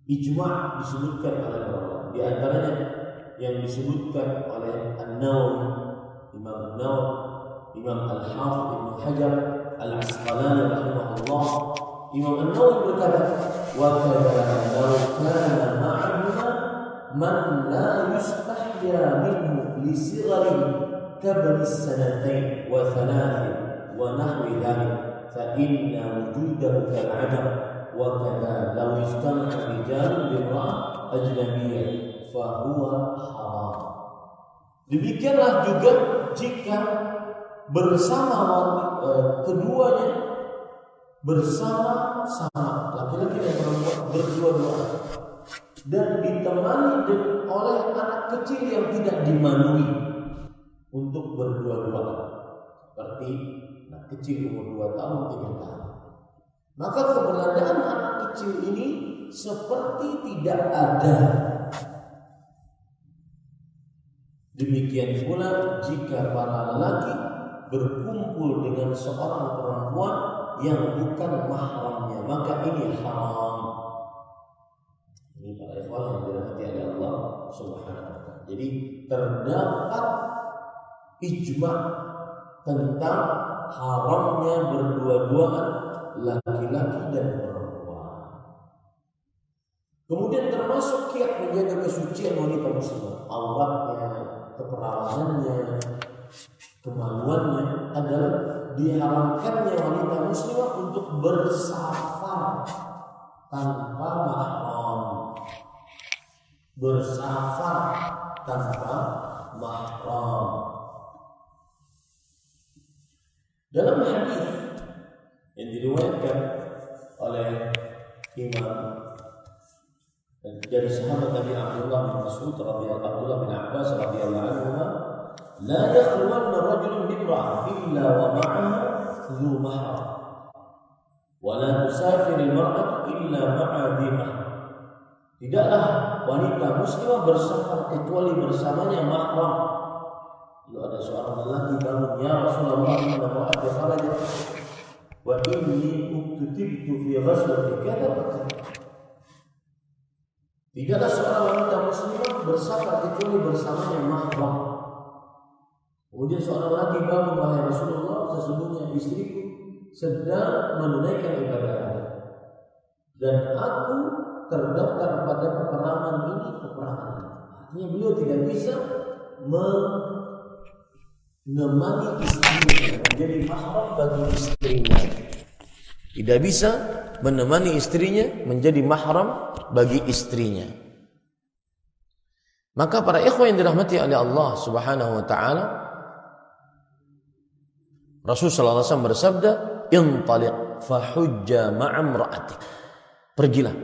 Ijma' disebutkan oleh ulama. Di antaranya yang disebutkan oleh An-Nawawi, Imam An-Nawawi, Imam Al-Hafidh Ibnu Hajar Al-Asqalani rahimahullah. Imam An-Nawawi berkata, "Wa kadza law kana ma'ahuma man la yustahya minhu li sigharihi kabni as-sanatayn wa thalathin wa nahwi dhalik fa inna wujudahu kal'adam. Wa kadza law istama'a rijalun bimra'ah ajnabiyyah fa huwa haram." Demikianlah juga jika bersama keduanya bersama-sama laki-laki dan perempuan berdua-dua dan ditemani oleh anak kecil yang tidak dimanui untuk berdua-dua, seperti anak kecil umur 2 tahun 3 tahun, maka keberadaan anak kecil ini seperti tidak ada. Demikian pula jika para lelaki berkumpul dengan seorang perempuan yang bukan mahramnya, maka ini haram. Ini para ikhwan yang dirahmati oleh Allah Subhanahu wa taala. Jadi terdapat ijma' tentang haramnya berdua-duaan laki-laki dan perempuan. Kemudian termasuk kiat menjaga kesucian wanita muslimah, auratnya, keperawanannya, kemaluannya adalah diharamkannya wanita muslimah untuk bersafar tanpa mahram. Bersafar tanpa mahram. Dalam hadis yang diriwayatkan oleh Imam dari sahabat Nabi Abdullah bin Mas'ud radhiyallahu Abdullah bin Abbas radhiyallahu anhu, la yakhluwanna rajulun bimra'ah illa wa ma'aha dhu mahram wa la tusafir al-mar'atu illa ma'a dhi mahram. Tidaklah wanita muslimah bersafar kecuali bersamanya mahram. Lalu ada seorang lelaki bangun, "Ya Rasulullah, inna ra'ati kharajat wa inni uktutibtu fi ghazwati kadza." Tidaklah seorang wanita muslimah bersafar kecuali bersamanya mahram. Kemudian seorang lelaki bangun, "Wahai Rasulullah, sesungguhnya istriku sedang menunaikan ibadah dan aku terdaftar pada peperangan ini." Artinya beliau tidak bisa menemani istrinya, menjadi mahram bagi istrinya. Tidak bisa menemani istrinya menjadi mahram bagi istrinya. Maka para ikhwan yang dirahmati oleh Allah Subhanahu wa taala, Rasul sallallahu alaihi wasallam bersabda, "Intaliq fahujja ma'amra'atik. Pergilah,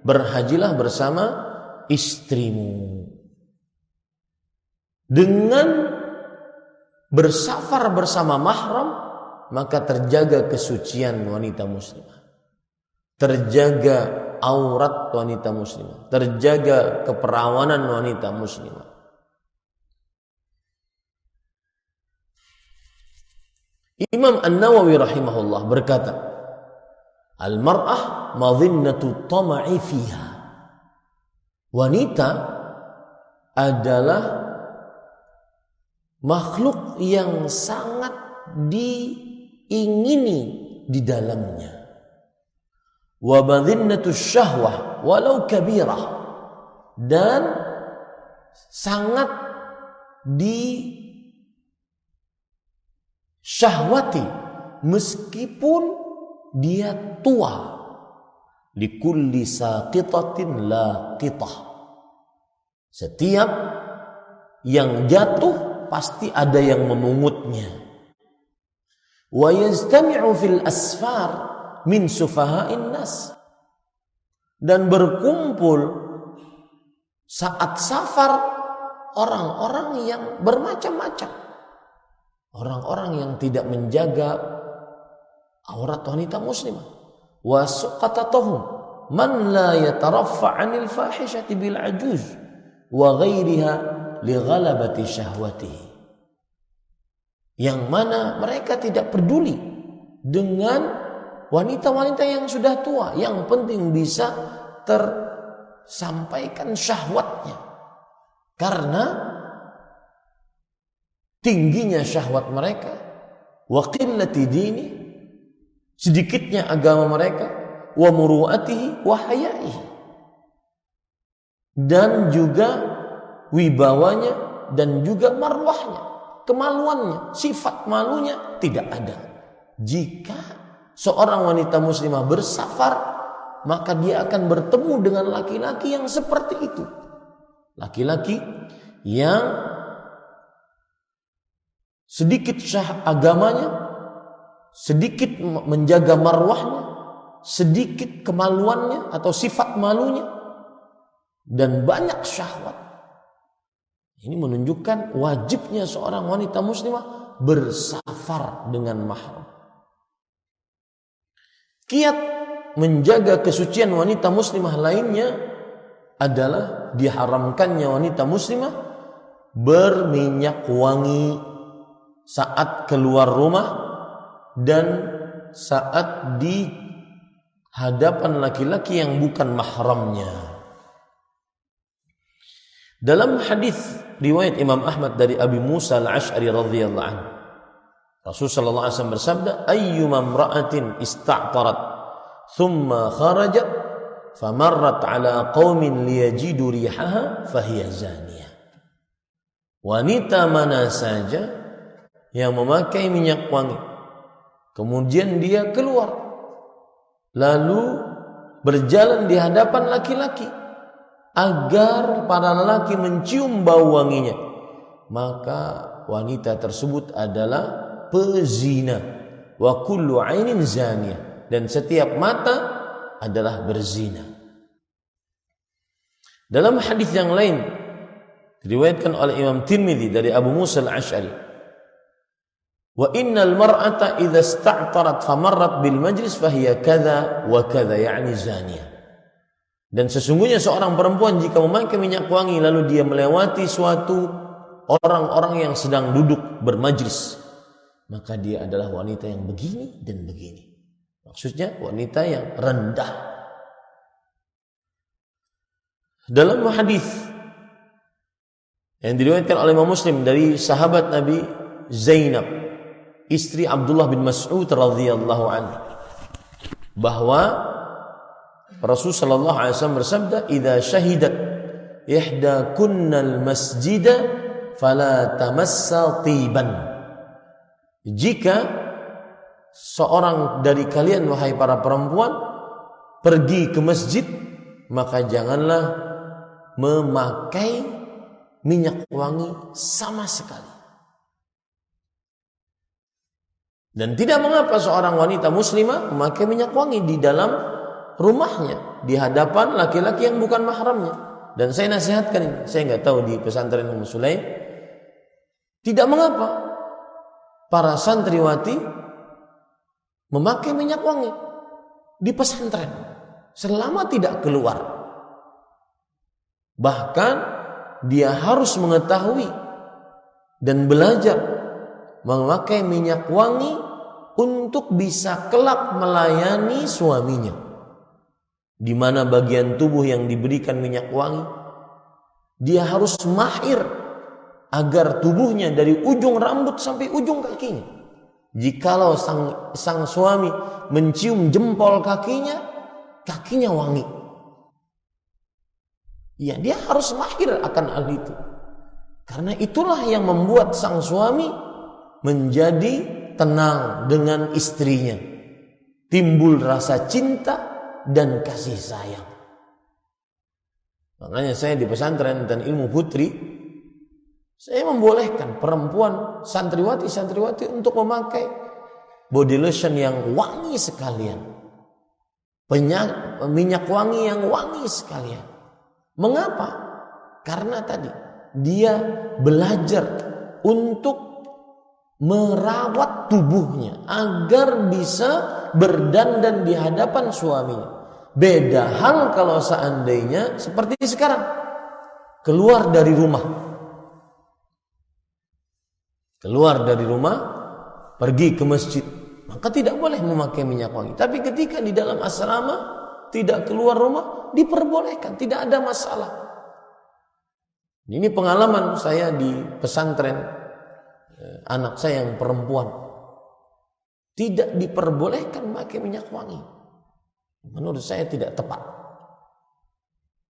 berhajilah bersama istrimu. Dengan bersafar bersama mahram, maka terjaga kesucian wanita muslimah, terjaga aurat wanita muslimah, terjaga keperawanan wanita muslimah. Imam An-Nawawi rahimahullah berkata, al-mar'ah madhinnatu tama'i fiha. Wanita adalah makhluk yang sangat diingini di dalamnya. Wa madhinnatu syahwah walau kabirah, dan sangat syahwati meskipun dia tua. Likulli saqitatin laqitah. Setiap yang jatuh pasti ada yang memungutnya. Wa yajtami'u fil asfar min sufaha'in nas, dan berkumpul saat safar orang-orang yang bermacam-macam. Orang-orang yang tidak menjaga aurat wanita muslimah. Wa suqatatuhum man la yataraffa 'anil fahishati bil ajuz wa ghairiha li ghalabati syahwatihi. Yang mana mereka tidak peduli dengan wanita-wanita yang sudah tua, yang penting bisa tersampaikan syahwatnya. Karena tingginya syahwat mereka, wa qillati dini, sedikitnya agama mereka, wa muru'atihi wa haya'ihi, dan juga wibawanya dan juga marwahnya, kemaluannya, sifat malunya tidak ada. Jika seorang wanita muslimah bersafar, maka dia akan bertemu dengan laki-laki yang seperti itu. Laki-laki yang sedikit syah agamanya, sedikit menjaga marwahnya, sedikit kemaluannya atau sifat malunya, dan banyak syahwat. Ini menunjukkan wajibnya seorang wanita muslimah bersafar dengan mahram. Kiat menjaga kesucian wanita muslimah lainnya adalah diharamkannya wanita muslimah berminyak wangi saat keluar rumah dan saat di hadapan laki-laki yang bukan mahramnya. Dalam hadis riwayat Imam Ahmad dari Abi Musa al-Asy'ari radhiyallahu anhu, Rasulullah sallallahu alaihi wasallam bersabda, ayyuma imra'atin ista'tarat thumma kharajat famarrat ala qaumin liyajidu rihaha fahiya zaniyah. Wanita mana saja yang memakai minyak wangi, kemudian dia keluar lalu berjalan di hadapan laki-laki agar para lelaki mencium bau wanginya, maka wanita tersebut adalah pezina. Wa kullu 'ainin zaniyah, dan setiap mata adalah berzina. Dalam hadis yang lain diriwayatkan oleh Imam Tirmidzi dari Abu Musa al-Asy'ari, wa innal mar'ata idza ista'tarat famarrat bil majlis fahiya kadza wa kadza, yakni zaniyah. Dan sesungguhnya seorang perempuan jika memakai minyak wangi lalu dia melewati suatu orang-orang yang sedang duduk bermajlis, maka dia adalah wanita yang begini dan begini. Maksudnya wanita yang rendah. Dalam hadis yang diriwayatkan oleh Imam Muslim dari sahabat Nabi Zainab, istri Abdullah bin Mas'ud radhiyallahu anhu, bahwa Rasul sallallahu alaihi wasallam bersabda, "Idza syahidat ihdakunnal masjida fala tamassa tiban." Jika seorang dari kalian wahai para perempuan pergi ke masjid, maka janganlah memakai minyak wangi sama sekali. Dan tidak mengapa seorang wanita muslimah memakai minyak wangi di dalam rumahnya di hadapan laki-laki yang bukan mahramnya. Dan saya nasihatkan ini, saya nggak tahu di pesantren Ummu Sulaim, tidak mengapa para santriwati memakai minyak wangi di pesantren selama tidak keluar. Bahkan dia harus mengetahui dan belajar memakai minyak wangi untuk bisa kelak melayani suaminya. Di mana bagian tubuh yang diberikan minyak wangi, dia harus mahir agar tubuhnya dari ujung rambut sampai ujung kakinya. Jikalau sang suami mencium jempol kakinya, kakinya wangi. Ya, dia harus mahir akan hal itu. Karena itulah yang membuat sang suami menjadi tenang dengan istrinya. Timbul rasa cinta dan kasih sayang. Makanya saya di pesantren dan ilmu putri, saya membolehkan perempuan santriwati untuk memakai body lotion yang wangi sekalian. Minyak wangi yang wangi sekalian. Mengapa? Karena tadi dia belajar untuk merawat tubuhnya agar bisa berdandan di hadapan suaminya. Beda hal kalau seandainya seperti sekarang, keluar dari rumah, pergi ke masjid, maka tidak boleh memakai minyak wangi. Tapi ketika di dalam asrama tidak keluar rumah, diperbolehkan, tidak ada masalah. Ini pengalaman saya di pesantren. Anak saya yang perempuan tidak diperbolehkan memakai minyak wangi. Menurut saya tidak tepat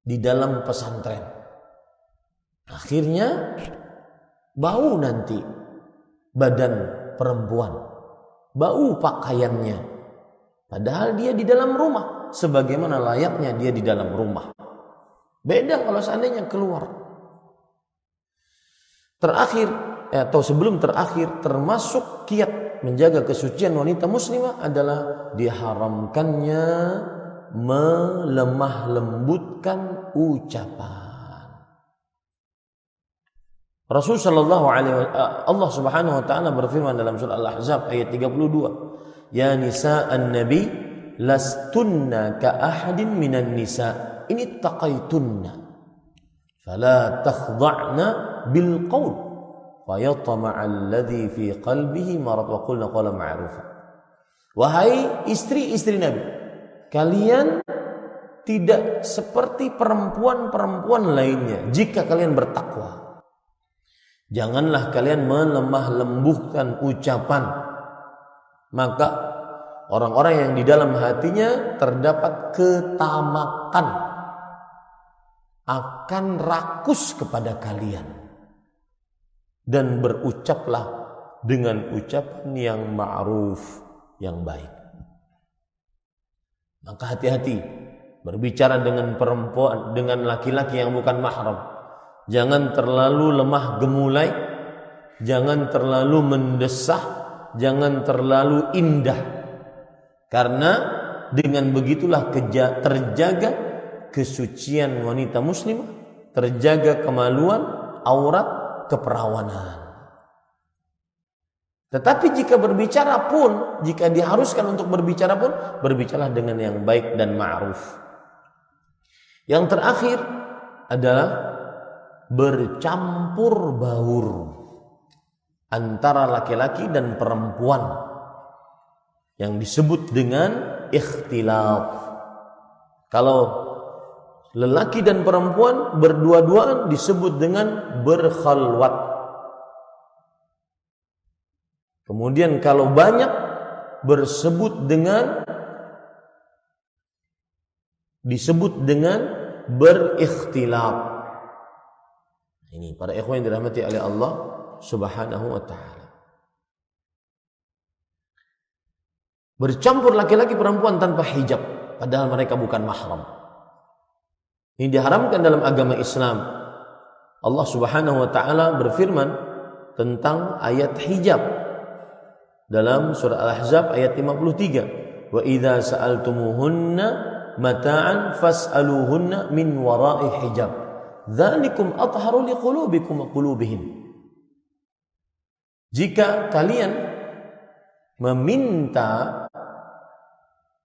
di dalam pesantren. Akhirnya bau nanti badan perempuan, bau pakaiannya. Padahal dia di dalam rumah, sebagaimana layaknya dia di dalam rumah. Beda kalau seandainya keluar. Terakhir atau sebelum terakhir, termasuk kiat menjaga kesucian wanita muslimah adalah diharamkannya melemah lembutkan ucapan. Rasul sallallahu alaihi wasallam, Allah Subhanahu wa taala berfirman dalam surah Al-Ahzab ayat 32, "Ya nisa'an nabi lastunna ka ahadin minan nisa in ittaqaitunna fala takhda'na bil qaul fayatma'al ladzi fi qalbihi marad wa qulna qawlan ma'rufa." Wahai istri-istri Nabi, kalian tidak seperti perempuan-perempuan lainnya jika kalian bertakwa. Janganlah kalian melemah lembutkan ucapan, maka orang-orang yang di dalam hatinya terdapat ketamakan akan rakus kepada kalian. Dan berucaplah dengan ucapan yang ma'ruf, yang baik. Maka hati-hati berbicara dengan perempuan, dengan laki-laki yang bukan mahram. Jangan terlalu lemah gemulai, jangan terlalu mendesah, jangan terlalu indah. Karena dengan begitulah terjaga kesucian wanita muslimah, terjaga kemaluan, aurat, keperawanan. Tetapi jika berbicara pun, jika diharuskan untuk berbicara pun, berbicaralah dengan yang baik dan ma'ruf. Yang terakhir adalah bercampur baur antara laki-laki dan perempuan yang disebut dengan ikhtilaf. Kalau lelaki dan perempuan berdua-duaan disebut dengan berkhalwat. Kemudian kalau banyak disebut dengan berikhtilaf. Ini para ikhwan yang dirahmati oleh Allah Subhanahu wa taala. Bercampur laki-laki perempuan tanpa hijab padahal mereka bukan mahram. Ini diharamkan dalam agama Islam. Allah Subhanahu wa taala berfirman tentang ayat hijab. dalam surah Al-Ahzab ayat 53. Wa idza sa'altumuhunna mata'an fas'aluhunna min wara'i hijab. Dzalikum athharu liqulubikum wa qulubihim. Jika kalian meminta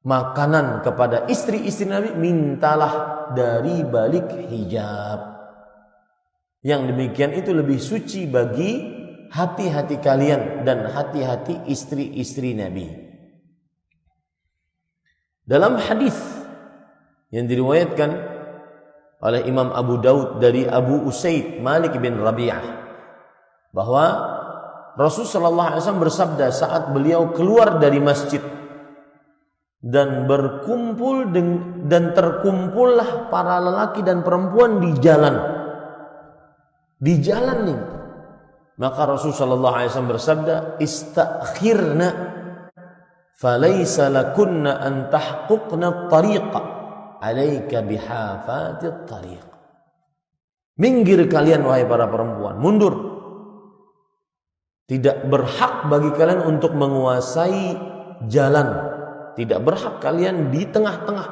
makanan kepada istri-istri Nabi, mintalah dari balik hijab. Yang demikian itu lebih suci bagi hati-hati kalian dan hati-hati istri-istri Nabi. Dalam hadis yang diriwayatkan oleh Imam Abu Daud dari Abu Usaid Malik bin Rabi'ah bahwa Rasulullah SAW bersabda saat beliau keluar dari masjid dan berkumpul dan terkumpullah para lelaki dan perempuan di jalan nih, maka Rasulullah SAW bersabda, istakhirna falaysa lakunna an tahquqna at-tariqa alayka bihafati at-tariq. Minggir kalian wahai para perempuan, mundur. Tidak berhak bagi kalian untuk menguasai jalan. Tidak berhak kalian di tengah-tengah.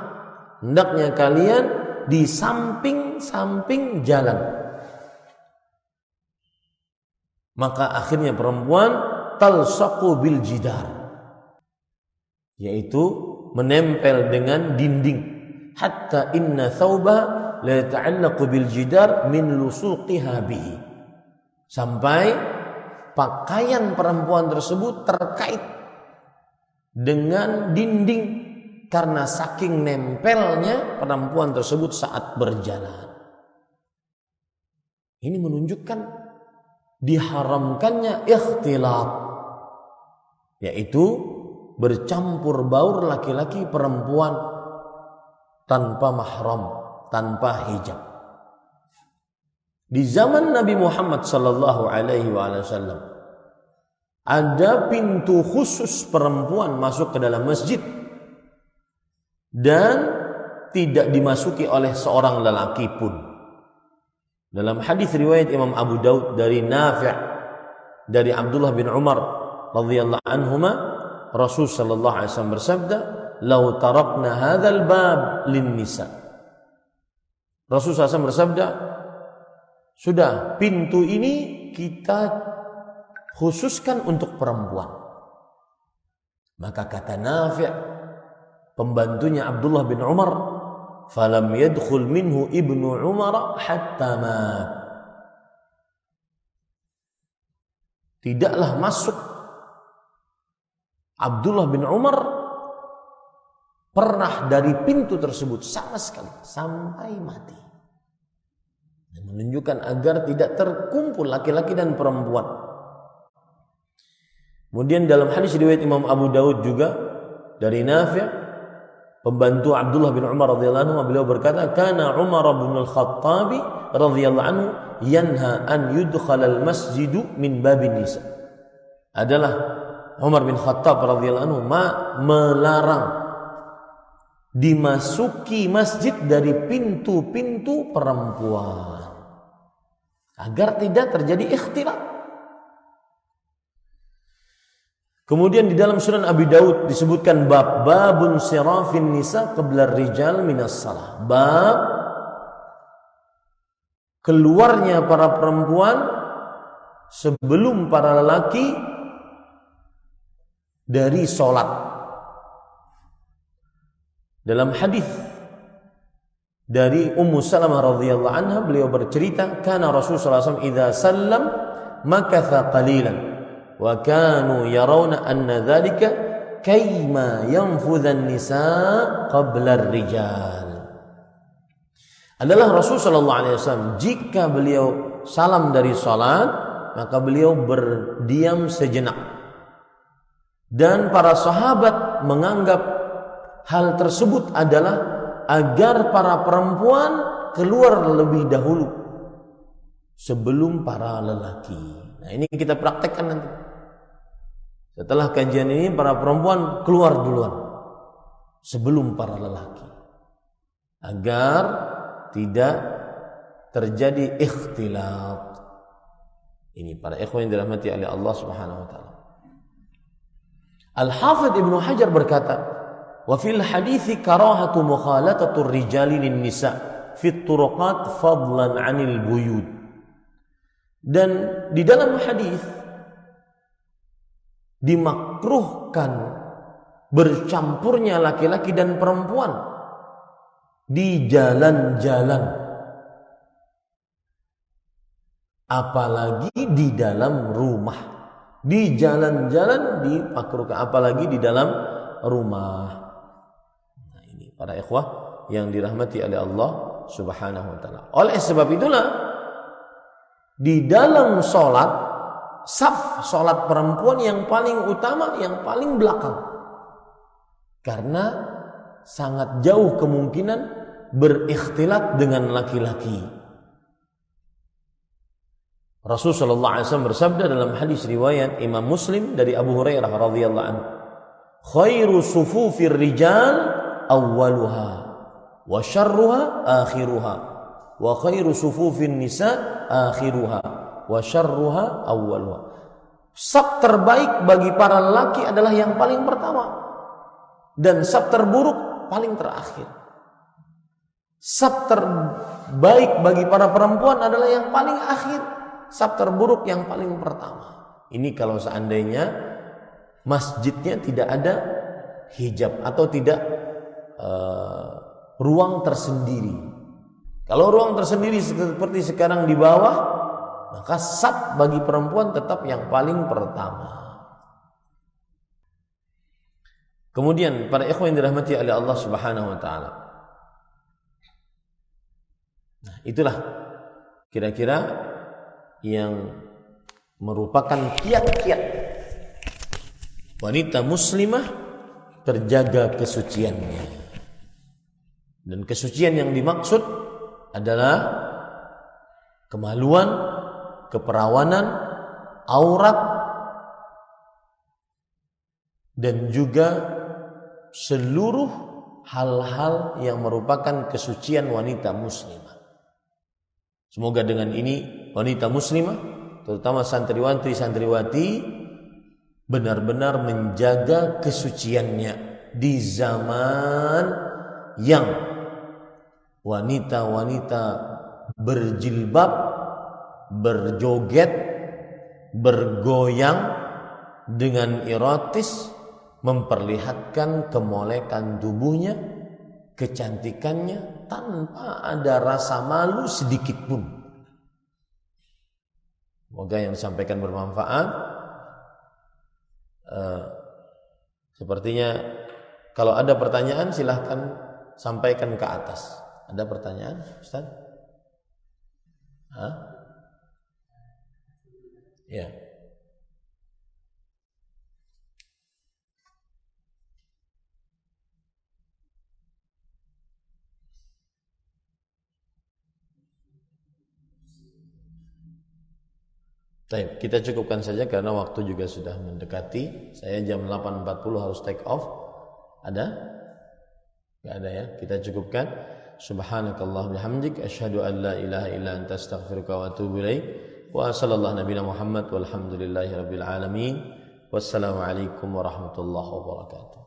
Hendaknya kalian di samping-samping jalan. Maka akhirnya perempuan talsaqu bil jidar, yaitu menempel dengan dinding. Hatta inna thawba la yata'allaqu bil jidar min lusuqiha bihi. Sampai pakaian perempuan tersebut terkait dengan dinding karena saking nempelnya perempuan tersebut saat berjalan. Ini menunjukkan diharamkannya ikhtilat, yaitu bercampur baur laki-laki perempuan tanpa mahram, tanpa hijab. Di zaman Nabi Muhammad sallallahu alaihi wasallam ada pintu khusus perempuan masuk ke dalam masjid dan tidak dimasuki oleh seorang lelaki pun. Dalam hadis riwayat Imam Abu Daud dari Nafi' dari Abdullah bin Umar radhiyallahu anhuma, Rasul sallallahu alaihi wasallam bersabda, "Lau tarakna hadzal bab lin nisa." Rasul SAW bersabda, sudah pintu ini kita khususkan untuk perempuan. Maka kata Nafi', pembantunya Abdullah bin Umar, falam yadkhul minhu ibnu Umar hatta mat. Tidaklah masuk Abdullah bin Umar pernah dari pintu tersebut sama sekali sampai mati. Dan menunjukkan agar tidak terkumpul laki-laki dan perempuan. Kemudian dalam hadis riwayat Imam Abu Daud juga dari Nafi', pembantu Abdullah bin Umar radhiyallahu anhu, beliau berkata, "Kana Umar bin Al-Khattab radhiyallahu anhu yanha an yudkhala al-masjidu min babin nisa." Adalah Umar bin Khattab radhiyallahu anhu melarang dimasuki masjid dari pintu-pintu perempuan agar tidak terjadi ikhtilat. Kemudian di dalam Sunan Abi Daud disebutkan babun sirafin nisa qabla rijal minas salah. Bab keluarnya para perempuan sebelum para lelaki dari salat. Dalam hadis dari Ummu Salamah radhiyallahu anha, beliau bercerita, kana Rasulullah SAW idza sallam makatha qalilan wa kanu yarawna anna dhalika kayma yanfudha an-nisa qabla ar-rijal. Adalah Rasul sallallahu alaihi wasallam jika beliau salam dari salat, maka beliau berdiam sejenak. Dan para sahabat menganggap hal tersebut adalah agar para perempuan keluar lebih dahulu sebelum para lelaki. Nah, ini kita praktekkan nanti. Setelah kajian ini para perempuan keluar duluan sebelum para lelaki, agar tidak terjadi ikhtilat. Ini para ikhwan yang dirahmati oleh Allah Subhanahu wa taala. Al-Hafidh Ibnu Hajar berkata, wa fil hadithi karahatu mukhalatatur rijali lin nisa fit turuqat fadlan 'anil buyut. Dan di dalam hadis dimakruhkan bercampurnya laki-laki dan perempuan di jalan-jalan, apalagi di dalam rumah. Di jalan-jalan dimakruhkan, apalagi di dalam rumah. Nah, ini para ikhwah yang dirahmati oleh Allah Subhanahu wa taala. Oleh sebab itulah di dalam sholat, saf sholat perempuan yang paling utama, yang paling belakang, karena sangat jauh kemungkinan berikhtilat dengan laki-laki. Rasulullah SAW bersabda dalam hadis riwayat Imam Muslim dari Abu Hurairah radhiyallahu anhu, khairu sufufir rijal awwaluha wa syarruha akhiruha wa khairu sufufin nisa akhiruha wa syarruha awwaluha. Saf terbaik bagi para lelaki adalah yang paling pertama, dan saf terburuk paling terakhir. Saf terbaik bagi para perempuan adalah yang paling akhir, saf terburuk yang paling pertama. Ini kalau seandainya masjidnya tidak ada hijab atau tidak ruang tersendiri. Kalau ruang tersendiri seperti sekarang di bawah, maka saf bagi perempuan tetap yang paling pertama. Kemudian para ikhwan yang dirahmati oleh Allah Subhanahu wa taala. Nah, itulah kira-kira yang merupakan kiat-kiat wanita muslimah terjaga kesuciannya. Dan kesucian yang dimaksud adalah kemaluan, keperawanan, aurat, dan juga seluruh hal-hal yang merupakan kesucian wanita muslimah. Semoga dengan ini wanita muslimah, terutama santriwati benar-benar menjaga kesuciannya di zaman yang wanita-wanita berjilbab, berjoget, bergoyang dengan erotis, memperlihatkan kemolekan tubuhnya, kecantikannya tanpa ada rasa malu sedikit pun. Semoga yang disampaikan bermanfaat. Sepertinya kalau ada pertanyaan silahkan sampaikan ke atas. Ada pertanyaan, Ustaz? Ya. Baik, kita cukupkan saja karena waktu juga sudah mendekati. Saya jam 8.40 harus take off. Ada? Enggak ada ya. Kita cukupkan. Subhanakallahumma bihamdik asyhadu an la ilaha illa anta astaghfiruka wa atubu ilaik. Wa sallallahu nabiyana Muhammad walhamdulillahi rabbil alamin. Wassalamu alaikum warahmatullahi wabarakatuh.